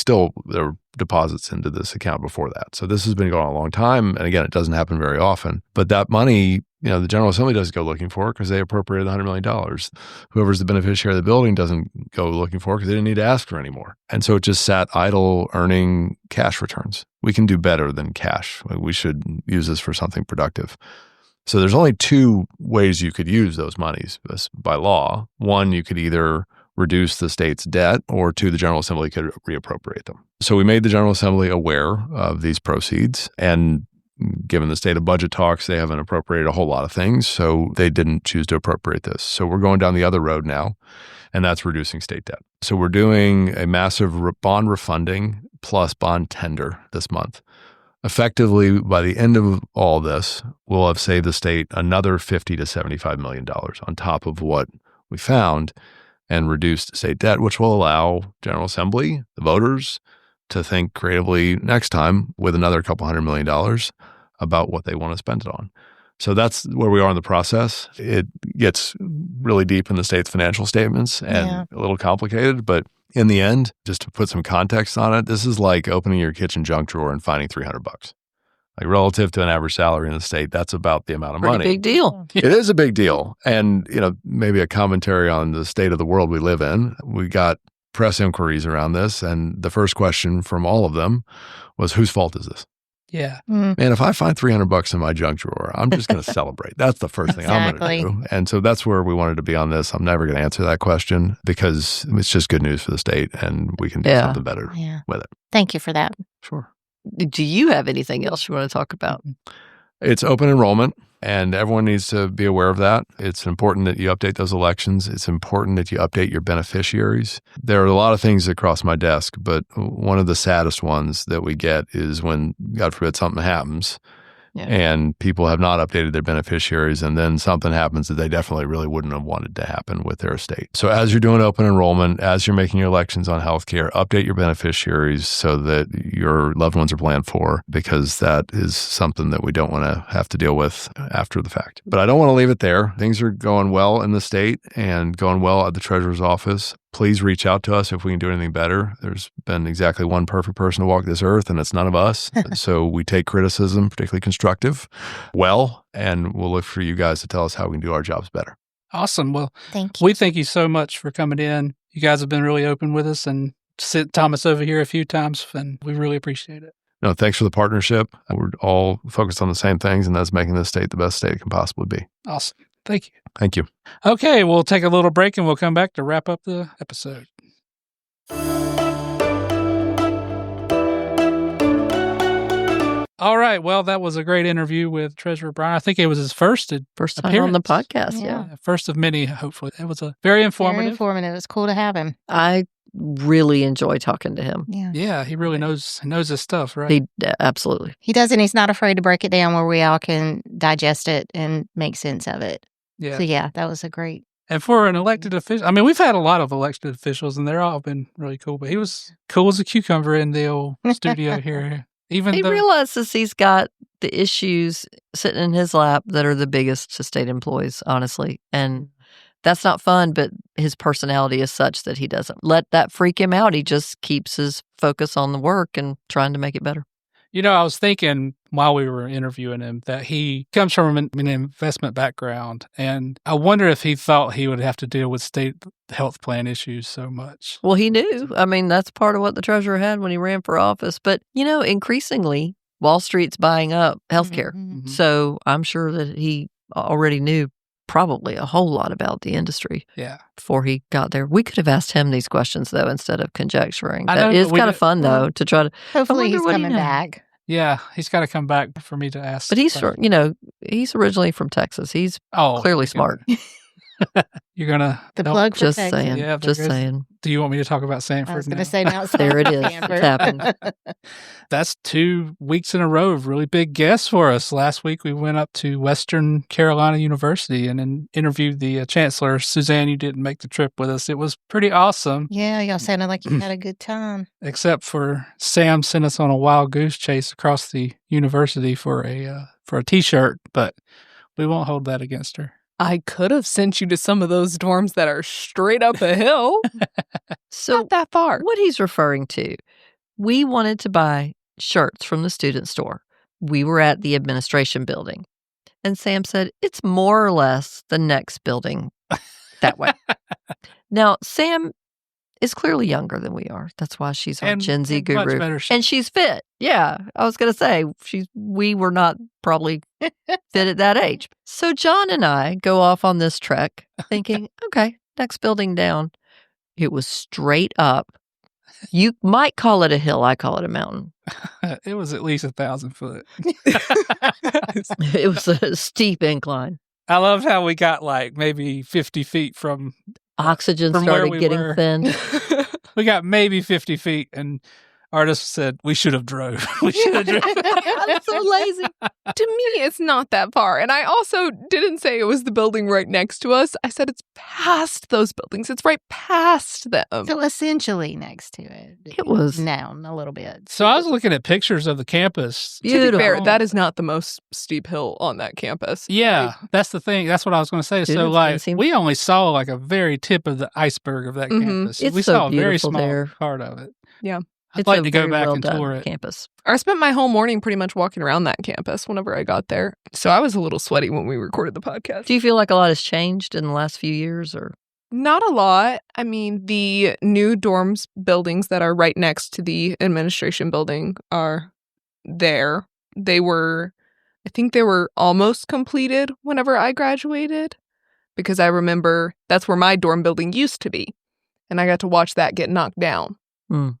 there were deposits into this account before that. So this has been going on a long time. And again, it doesn't happen very often. But that money, the General Assembly doesn't go looking for it because they appropriated $100 million. Whoever's the beneficiary of the building doesn't go looking for it because they didn't need to ask for it anymore. And so it just sat idle, earning cash returns. We can do better than cash. We should use this for something productive. So there's only two ways you could use those monies by law. One, you could either reduce the state's debt, or two, the General Assembly could reappropriate them. So we made the General Assembly aware of these proceeds, and given the state of budget talks, they haven't appropriated a whole lot of things, so they didn't choose to appropriate this. So we're going down the other road now, and that's reducing state debt. So we're doing a massive bond refunding plus bond tender this month. Effectively, by the end of all this, we'll have saved the state another $50 to $75 million on top of what we found and reduced state debt, which will allow General Assembly, the voters, to think creatively next time with another couple $100 million about what they want to spend it on. So that's where we are in the process. It gets really deep in the state's financial statements and a little complicated, but in the end, just to put some context on it, this is like opening your kitchen junk drawer and finding $300. Like relative to an average salary in the state, that's about the amount of money. Big deal. It is a big deal. And, maybe a commentary on the state of the world we live in. We got press inquiries around this. And the first question from all of them was, whose fault is this? Yeah. Man, if I find $300 in my junk drawer, I'm just going to celebrate. That's the first thing I'm going to do. And so that's where we wanted to be on this. I'm never going to answer that question because it's just good news for the state and we can do something better with it. Thank you for that. Sure. Do you have anything else you want to talk about? It's open enrollment, and everyone needs to be aware of that. It's important that you update those elections. It's important that you update your beneficiaries. There are a lot of things that cross my desk, but one of the saddest ones that we get is when, God forbid, something happens and people have not updated their beneficiaries, and then something happens that they definitely really wouldn't have wanted to happen with their estate. So as you're doing open enrollment, as you're making your elections on healthcare, update your beneficiaries so that your loved ones are planned for, because that is something that we don't want to have to deal with after the fact. But I don't want to leave it there. Things are going well in the state and going well at the treasurer's office. Please reach out to us if we can do anything better. There's been exactly one perfect person to walk this earth, and it's none of us. So we take criticism, particularly constructive, and we'll look for you guys to tell us how we can do our jobs better. Awesome. Well, thank you. We thank you so much for coming in. You guys have been really open with us and sent Thomas over here a few times, and we really appreciate it. No, thanks for the partnership. We're all focused on the same things, and that's making this state the best state it can possibly be. Awesome. Thank you. Thank you. Okay, we'll take a little break and we'll come back to wrap up the episode. All right. Well, that was a great interview with Treasurer Briner. I think it was his first time appearance on the podcast. Yeah. First of many, hopefully. It was a very informative. Very informative. It was cool to have him. I really enjoy talking to him. Yeah, he really knows his stuff, right? He absolutely. He does, and he's not afraid to break it down where we all can digest it and make sense of it. Yeah. So, that was a great. And for an elected official, I mean, we've had a lot of elected officials, and they're all been really cool. But he was cool as a cucumber in the old studio here. He realizes he's got the issues sitting in his lap that are the biggest to state employees, honestly. And that's not fun, but his personality is such that he doesn't let that freak him out. He just keeps his focus on the work and trying to make it better. I was thinking while we were interviewing him that he comes from an investment background, and I wonder if he thought he would have to deal with state health plan issues so much. Well, he knew. I mean, that's part of what the treasurer had when he ran for office. But, increasingly, Wall Street's buying up healthcare. Mm-hmm. So I'm sure that he already knew probably a whole lot about the industry before he got there. We could have asked him these questions, though, instead of conjecturing. It's kind of fun, though, to try to... Hopefully he's coming back. Yeah, he's got to come back for me to ask. But he's originally from Texas. He's clearly smart. You're going to... The plug for just Texas. saying. Yeah, just saying. Do you want me to talk about Sanford? I was going to say now. There it is. It's happened. That's 2 weeks in a row of really big guests for us. Last week, we went up to Western Carolina University and interviewed the chancellor. Suzanne, you didn't make the trip with us. It was pretty awesome. Yeah, y'all sounded like you had a good time. Except for Sam sent us on a wild goose chase across the university for a T-shirt, but we won't hold that against her. I could have sent you to some of those dorms that are straight up a hill. So not that far. What he's referring to, we wanted to buy shirts from the student store. We were at the administration building. And Sam said, it's more or less the next building that way. Now, Sam is clearly younger than we are. That's why she's our Gen Z guru. Much better shape. And she's fit. Yeah, I was going to say, we were not probably fit at that age. So John and I go off on this trek thinking, okay, next building down. It was straight up. You might call it a hill. I call it a mountain. It was at least 1,000 foot. It was a steep incline. I love how we got like maybe 50 feet from... Oxygen started getting thin. We got maybe 50 feet, and artist said, we should have drove. We should have driven. I'm so lazy. To me, it's not that far. And I also didn't say it was the building right next to us. I said it's past those buildings. It's right past them. So essentially next to it. It was down a little bit. So I was looking at pictures of the campus. Beautiful. To be fair, that is not the most steep hill on that campus. Yeah, that's the thing. That's what I was going to say. So we only saw like a very tip of the iceberg of that campus. It's we so saw a very beautiful small there. part of it. Yeah. I'd like to go back and tour it. Campus. I spent my whole morning pretty much walking around that campus whenever I got there. So I was a little sweaty when we recorded the podcast. Do you feel like a lot has changed in the last few years, or? Not a lot. I mean, the new dorms buildings that are right next to the administration building are there. I think they were almost completed whenever I graduated, because I remember that's where my dorm building used to be. And I got to watch that get knocked down. Mm.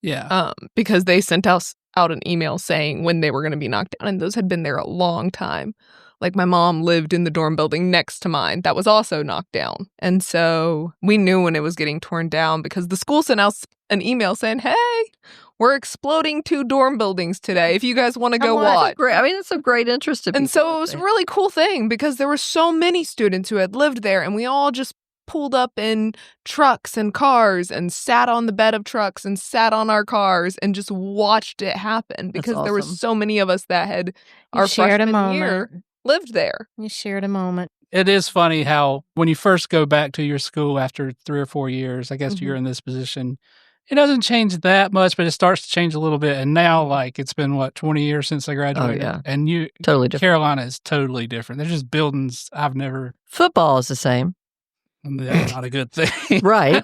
Yeah. Because they sent us out an email saying when they were going to be knocked down, and those had been there a long time. Like, my mom lived in the dorm building next to mine that was also knocked down. And so we knew when it was getting torn down because the school sent out an email saying, hey, we're exploding 2 dorm buildings today if you guys want to go watch. It's of great interest to people. And so it was a really cool thing because there were so many students who had lived there, and we all just pulled up in trucks and cars and sat on the bed of trucks and sat on our cars and just watched it happen because there were so many of us that had our freshman year lived there. You shared a moment. It is funny how when you first go back to your school after 3 or 4 years, I guess you're in this position, it doesn't change that much, but it starts to change a little bit. And now, like, it's been, 20 years since I graduated? Oh, yeah. And totally different. Carolina is totally different. There's just buildings I've never... Football is the same. That's not a good thing. Right.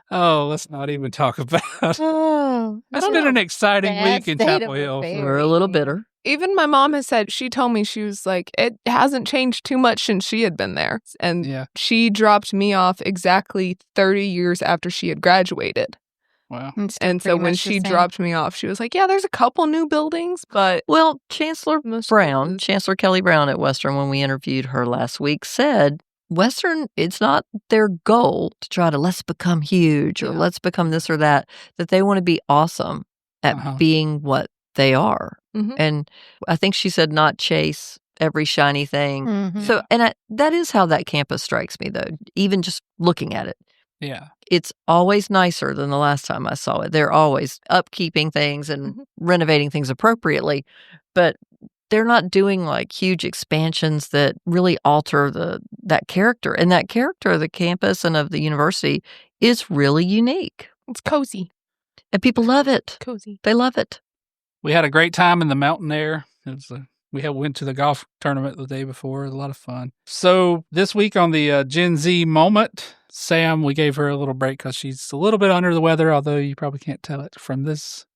Oh, let's not even talk about it. It's been an exciting week in Chapel Hill. We're a little bitter. Even my mom has said, she told me, she was like, it hasn't changed too much since she had been there. And she dropped me off exactly 30 years after she had graduated. Wow. And so when she dropped me off, she was like, yeah, there's a couple new buildings, but... Well, Chancellor Kelly Brown at Western, when we interviewed her last week, said Western, it's not their goal to try to let's become huge or let's become this or that they want to be awesome at being what they are. Mm-hmm. And I think she said not chase every shiny thing. Mm-hmm. So, and that is how that campus strikes me, though, even just looking at it. Yeah. It's always nicer than the last time I saw it. They're always upkeeping things and renovating things appropriately, but they're not doing like huge expansions that really alter that character. And that character of the campus and of the university is really unique. It's cozy. And people love it. Cozy. They love it. We had a great time in the mountain air. We went to the golf tournament the day before. It was a lot of fun. So this week on the Gen Z moment, Sam, we gave her a little break because she's a little bit under the weather, although you probably can't tell it from this.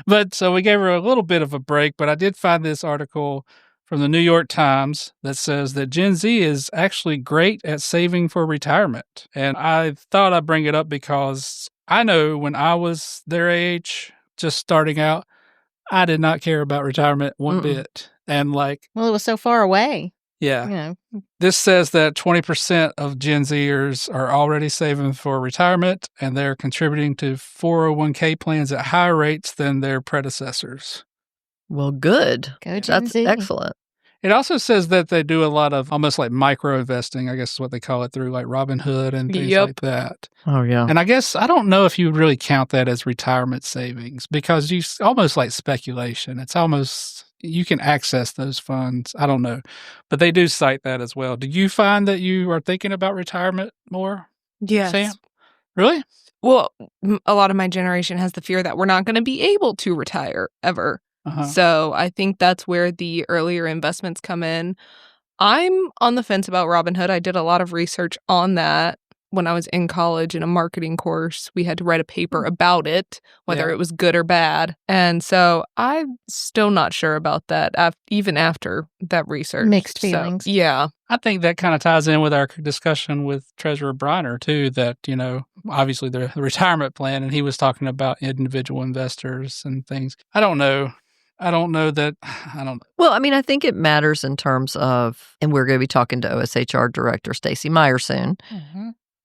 But so we gave her a little bit of a break, but I did find this article from the New York Times that says that Gen Z is actually great at saving for retirement. And I thought I'd bring it up because I know when I was their age, just starting out, I did not care about retirement one bit. And well, it was so far away. Yeah. This says that 20% of Gen Zers are already saving for retirement, and they're contributing to 401k plans at higher rates than their predecessors. Well, good. Go Gen Z. That's excellent. It also says that they do a lot of almost like micro investing, I guess is what they call it, through like Robinhood and things like that. Oh, yeah. And I guess I don't know if you really count that as retirement savings because you almost like speculation. It's almost, you can access those funds. I don't know. But they do cite that as well. Do you find that you are thinking about retirement more? Yes. Sam? Really? Well, a lot of my generation has the fear that we're not going to be able to retire ever. So I think that's where the earlier investments come in. I'm on the fence about Robinhood. I did a lot of research on that when I was in college in a marketing course. We had to write a paper about it, whether it was good or bad. And so I'm still not sure about that, even after that research. Mixed feelings. So, yeah. I think that kind of ties in with our discussion with Treasurer Briner, too, that, obviously the retirement plan, and he was talking about individual investors and things. I don't know. Well, I mean, I think it matters in terms of, and we're going to be talking to OSHR Director Stacey Meyer soon,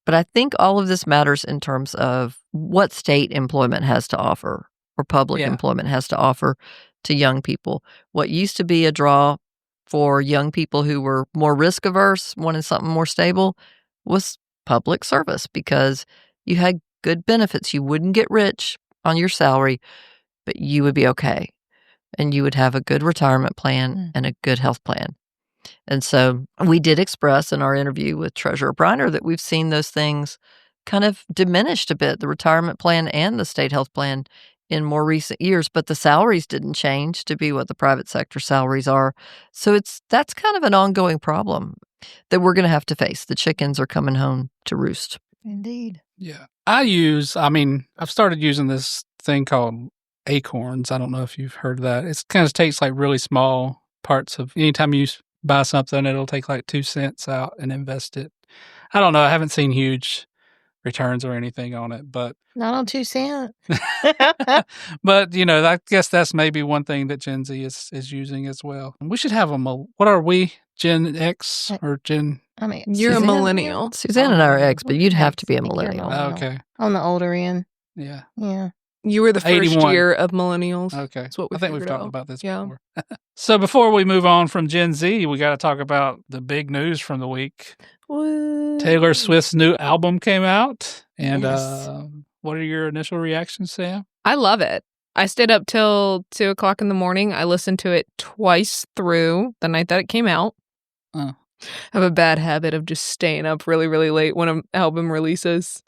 but I think all of this matters in terms of what state employment has to offer or public employment has to offer to young people. What used to be a draw for young people who were more risk averse, wanted something more stable, was public service because you had good benefits. You wouldn't get rich on your salary, but you would be okay. And you would have a good retirement plan and a good health plan. And so we did express in our interview with Treasurer Briner that we've seen those things kind of diminished a bit, the retirement plan and the state health plan in more recent years, but the salaries didn't change to be what the private sector salaries are. So that's kind of an ongoing problem that we're going to have to face. The chickens are coming home to roost. Indeed. Yeah. I've started using this thing called Acorns. I don't know if you've heard of that. It kind of takes like really small parts of anytime you buy something, it'll take like 2 cents out and invest it. I don't know. I haven't seen huge returns or anything on it, but not on 2 cents. But I guess that's maybe one thing that Gen Z is using as well. We should have what are we? Gen X or Gen? I mean, you're a millennial. Suzanne and I are X, but you'd have to be a millennial. Okay. On the older end. Yeah. Yeah. You were the first 81. Year of millennials. Okay. That's what I think we've talked about this before. Yeah. So before we move on from Gen Z, we got to talk about the big news from the week. What? Taylor Swift's new album came out. And what are your initial reactions, Sam? I love it. I stayed up till 2:00 in the morning. I listened to it twice through the night that it came out. Oh. I have a bad habit of just staying up really, really late when an album releases.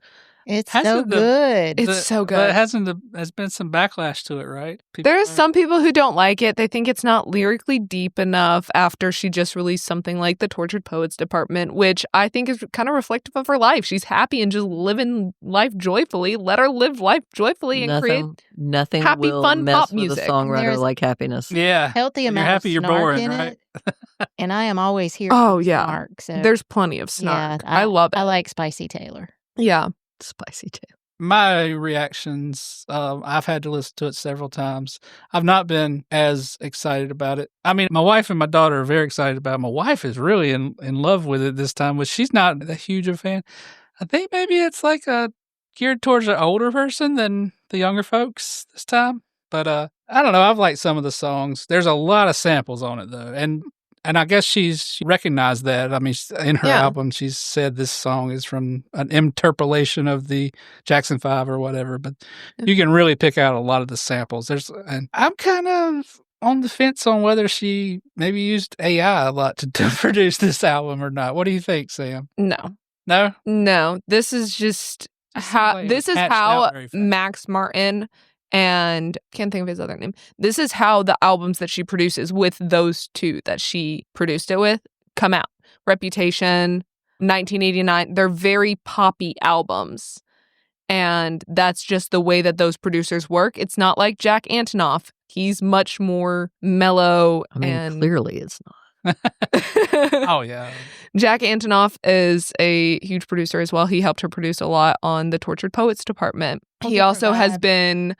It's so good. It's so good. But has been some backlash to it, right? There's some people who don't like it. They think it's not lyrically deep enough after she just released something like The Tortured Poets Department, which I think is kind of reflective of her life. She's happy and just living life joyfully. Let her live life joyfully and create nothing happy, will fun mess pop with music. a songwriter like happiness. Yeah. Healthy amount you're happy, of you're snark boring, in right? it. And I am always here for snark. So there's plenty of snark. Yeah, I love it. I like Spicy Taylor. Yeah. Spicy Taylor. my reactions, I've had to listen to it several times. I've not been as excited about it. I mean, my wife and my daughter are very excited about it. My wife is really in love with it this time, but she's not that huge of a fan. I think maybe it's like geared towards an older person than the younger folks this time. But I don't know. I've liked some of the songs. There's a lot of samples on it, though. And I guess she's recognized that. I mean, in her album, she's said this song is from an interpolation of the Jackson 5 or whatever. But you can really pick out a lot of the samples. And I'm kind of on the fence on whether she maybe used AI a lot to produce this album or not. What do you think, Sam? No. This is just how Max Martin and can't think of his other name. This is how the albums that she produces with those two that she produced it with come out. Reputation, 1989, they're very poppy albums. And that's just the way that those producers work. It's not like Jack Antonoff. He's much more mellow. I mean, clearly it's not. Oh, yeah. Jack Antonoff is a huge producer as well. He helped her produce a lot on the Tortured Poets department. He also has been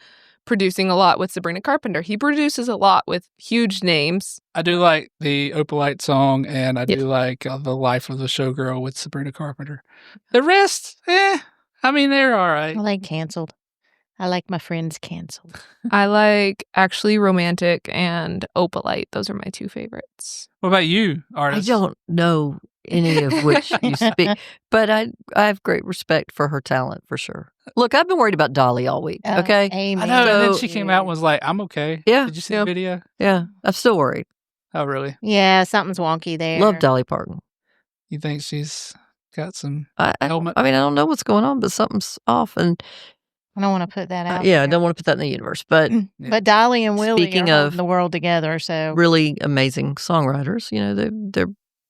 producing a lot with Sabrina Carpenter. He produces a lot with huge names. I do like the Opalite song, and I do like The Life of the Showgirl with Sabrina Carpenter. The rest, I mean, they're all right. I like Canceled. I like My Friends Canceled. I like Actually Romantic and Opalite. Those are my two favorites. What about you, artist? I don't know any of which you speak, but I have great respect for her talent for sure. Look, I've been worried about Dolly all week, okay? Amen. I know, and then she came out and was like, I'm okay. Yeah. Did you see the video? Yeah, I'm still worried. Oh, really? Yeah, something's wonky there. Love Dolly Parton. You think she's got some ailment? I mean, I don't know what's going on, but something's off, and I don't want to put that out. Yeah, I don't want to put that in the universe. But Dolly and Willie speaking are of holding the world together. So really amazing songwriters. You know,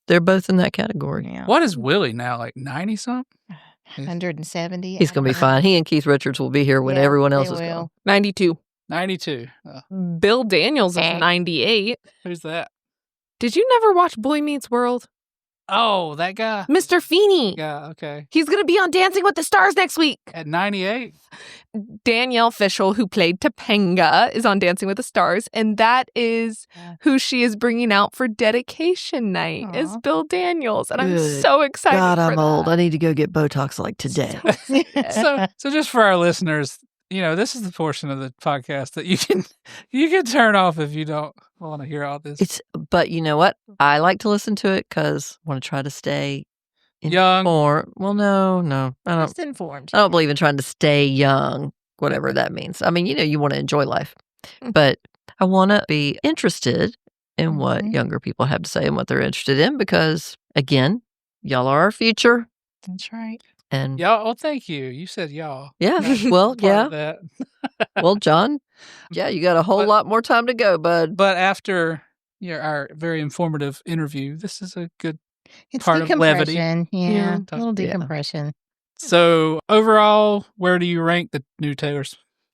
they're both in that category. Yeah. What is Willie now? Like 90-something? 170. He's going to be fine. He and Keith Richards will be here when everyone else is gone. 92. 92. Bill Daniels is 98. Who's that? Did you never watch Boy Meets World? Oh, that guy. Mr. Feeney. Yeah, okay. He's going to be on Dancing with the Stars next week. At 98? Danielle Fishel, who played Topanga, is on Dancing with the Stars, and that is who she is bringing out for dedication night, is Bill Daniels, and I'm so excited God, for I'm that. old. I need to go get Botox like today. So just for our listeners, you know, this is the portion of the podcast that you can turn off if you don't want to hear all this. But you know what? I like to listen to it because I want to try to stay young. Well, no, I don't. Just informed. I don't believe in trying to stay young, whatever that means. I mean, you know, you want to enjoy life, but I want to be interested in what younger people have to say and what they're interested in because, again, y'all are our future. That's right. And y'all, well, thank you. You said y'all. Yeah. Well, yeah. Well, John, you got a whole lot more time to go, bud. But after our very informative interview, this is a good part of levity. Yeah, a little decompression. So overall, where do you rank the new Taylor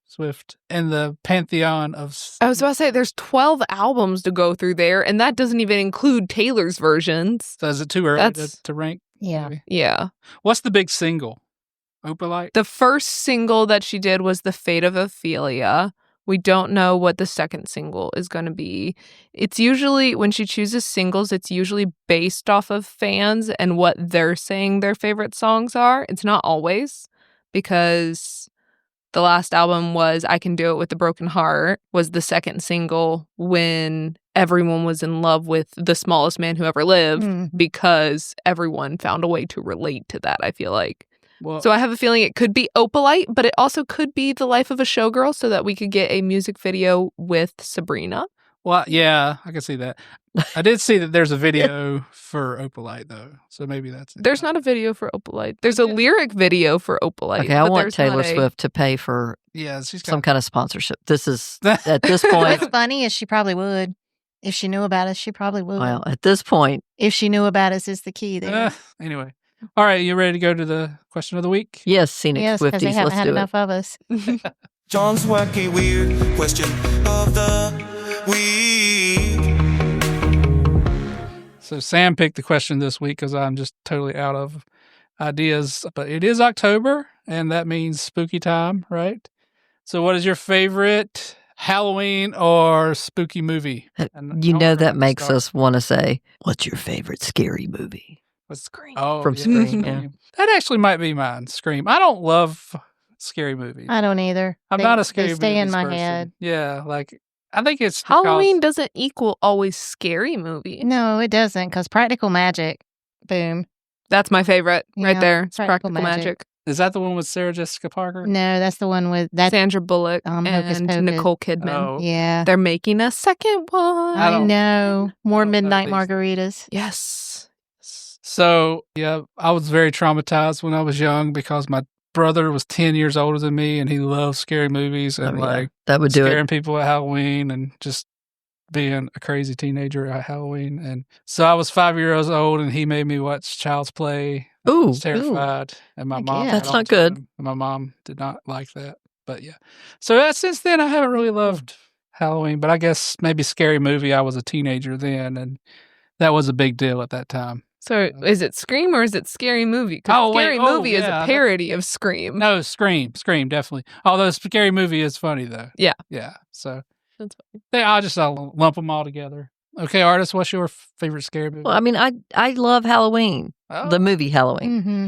Swift in the pantheon of... I was about to say, there's 12 albums to go through there, and that doesn't even include Taylor's versions. So is it too early to rank? Yeah. Maybe? Yeah. What's the big single? Opalite? The first single that she did was The Fate of Ophelia. We don't know what the second single is going to be. It's usually, when she chooses singles, it's usually based off of fans and what they're saying their favorite songs are. It's not always, because the last album was I Can Do It With a Broken Heart, was the second single when everyone was in love with The Smallest Man Who Ever Lived, because everyone found a way to relate to that, I feel like. Well, so I have a feeling it could be Opalite, but it also could be The Life of a Showgirl, so that we could get a music video with Sabrina. Well, yeah, I can see that. I did see that there's a video for Opalite, though, so maybe that's it. There's not a video for Opalite. There's a lyric video for Opalite. Okay, I want Taylor Swift to pay for some kind of sponsorship. This is, at this point... What's funny is she probably would. If she knew about us, she probably would. Well, at this point... If she knew about us is the key there. Anyway. All right, you ready to go to the question of the week? Yes, Scenic Swifties, because they haven't had enough it. of us. John's wacky weird question of the week. So Sam picked the question this week because I'm just totally out of ideas. But it is October, and that means spooky time, right? So what is your favorite Halloween or spooky movie? That makes us want to say, what's your favorite scary movie? Scream. From Scream. Yeah. That actually might be mine, Scream. I don't love scary movies. I don't either. I'm not a scary movie They stay in my person. head. Yeah, like I think it's Halloween doesn't equal always scary movie. No, it doesn't, because practical magic, boom. That's my favorite right Yeah, there. It's Practical practical magic. Is that the one with Sarah Jessica Parker? No, that's the one with that. Sandra Bullock Hocus and Pocus. Nicole Kidman. Oh. Yeah, They're making a second one. I I don't- know. More I don't know midnight these. margaritas. Yes. So, yeah, I was very traumatized when I was young because my brother was 10 years older than me and he loved scary movies and that would do scaring it. people at Halloween and just being a crazy teenager at Halloween. And so I was 5 years old and he made me watch Child's Play. I Ooh, was terrified. And my mom, guess. That's had not good. autism, and my mom did not like that. But yeah. So since then, I haven't really loved Halloween, but I guess maybe scary movie. I was a teenager then and that was a big deal at that time. So is it Scream or is it Scary Movie? Because Scary Movie is yeah, a parody of Scream. No, Scream, definitely. Although Scary Movie is funny though. Yeah. Yeah. So That's funny. I'll lump them all together. Okay, Artist, what's your favorite scary movie? Well, I mean, I love Halloween, the movie Halloween. Mm-hmm.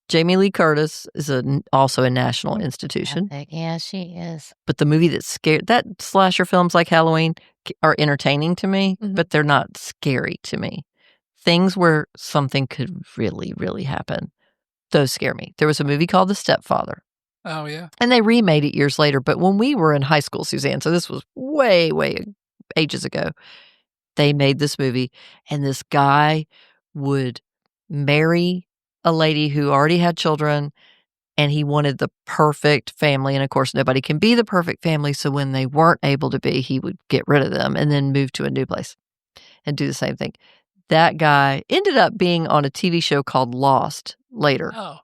Jamie Lee Curtis is also a national institution. Yeah, she is. But the movie that slasher films like Halloween are entertaining to me, but they're not scary to me. Things where something could really, really happen, those scare me. There was a movie called The Stepfather. Oh, yeah. And they remade it years later. But when we were in high school, Suzanne, so this was way, way ages ago, they made this movie. And this guy would marry a lady who already had children. And he wanted the perfect family. And of course, nobody can be the perfect family. So when they weren't able to be, he would get rid of them and then move to a new place and do the same thing. That guy ended up being on a TV show called Lost later. Oh.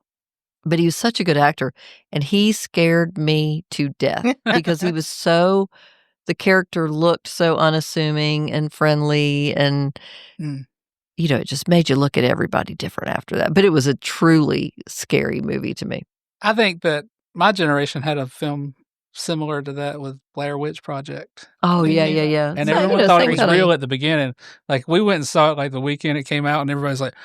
But he was such a good actor. And he scared me to death because he was the character looked so unassuming and friendly. And, it just made you look at everybody different after that. But it was a truly scary movie to me. I think that my generation had a film similar to that with Blair Witch Project. Oh, yeah. And everyone thought it was real at the beginning. Like, we went and saw it like the weekend it came out, and everybody's like,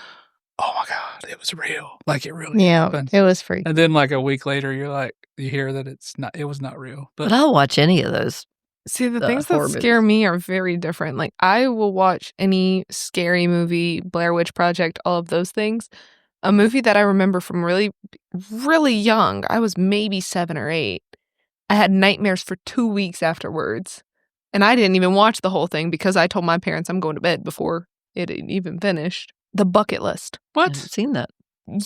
oh my God, it was real. Like, it really happened. It was freaky. And then like a week later, you hear that it was not real. But I'll watch any of those. See, the things that scare me are very different. Like, I will watch any scary movie, Blair Witch Project, all of those things. A movie that I remember from really, really young, I was maybe 7 or 8. I had nightmares for 2 weeks afterwards. And I didn't even watch the whole thing because I told my parents I'm going to bed before it had even finished. The Bucket List. What? I haven't seen that.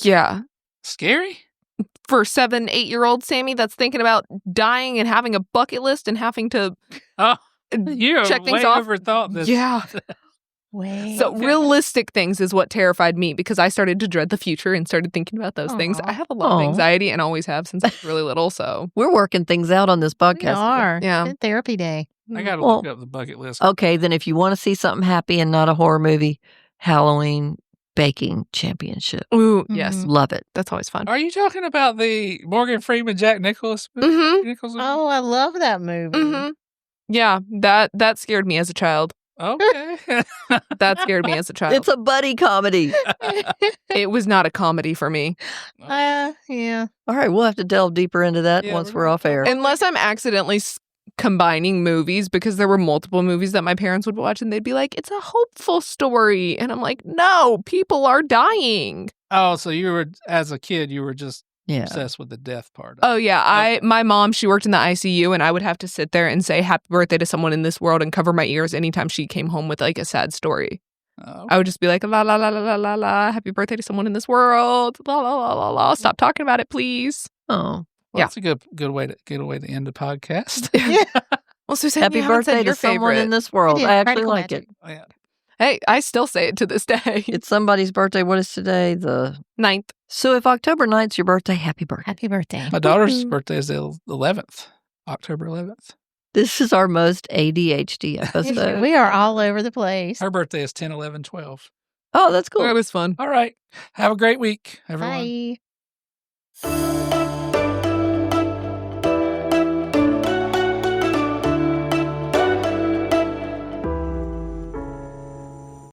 Yeah. Scary? For 7, 8-year-old Sammy that's thinking about dying and having a bucket list and having to check things off. Overthought this. Yeah. So realistic things is what terrified me because I started to dread the future and started thinking about those things. I have a lot of anxiety and always have since I was really little. So we're working things out on this podcast. We are. Yeah. Good therapy day. I got to look up the bucket list. Okay, then if you want to see something happy and not a horror movie, Halloween Baking Championship. Ooh, yes. Love it. That's always fun. Are you talking about the Morgan Freeman, Jack Nicholson movie? Mm-hmm. Oh, I love that movie. Mm-hmm. Yeah, that scared me as a child. Okay. That scared me as a child. It's a buddy comedy. It was not a comedy for me. Yeah. All right, we'll have to delve deeper into that once we're off air. Unless I'm accidentally combining movies, because there were multiple movies that my parents would watch and they'd be like, it's a hopeful story. And I'm like, no, people are dying. Oh, so you were, as a kid, you were just obsessed with the death part. Oh, yeah. My mom, she worked in the ICU and I would have to sit there and say happy birthday to someone in this world and cover my ears anytime she came home with like a sad story. Oh. I would just be like, la, la, la, la, la, la, la, happy birthday to someone in this world. La, la, la, la, la. Stop talking about it, please. Oh. Well, that's a good way to end the podcast. Well, Suzanne, happy birthday to someone in this world. I actually like it. Oh, yeah. Hey, I still say it to this day. It's somebody's birthday. What is today? The 9th. So if October 9th's your birthday, happy birthday. Happy birthday. My daughter's birthday is the 11th, October 11th. This is our most ADHD episode. We are all over the place. Her birthday is 10, 11, 12. Oh, that's cool. That was fun. All right. Have a great week, everyone. Bye.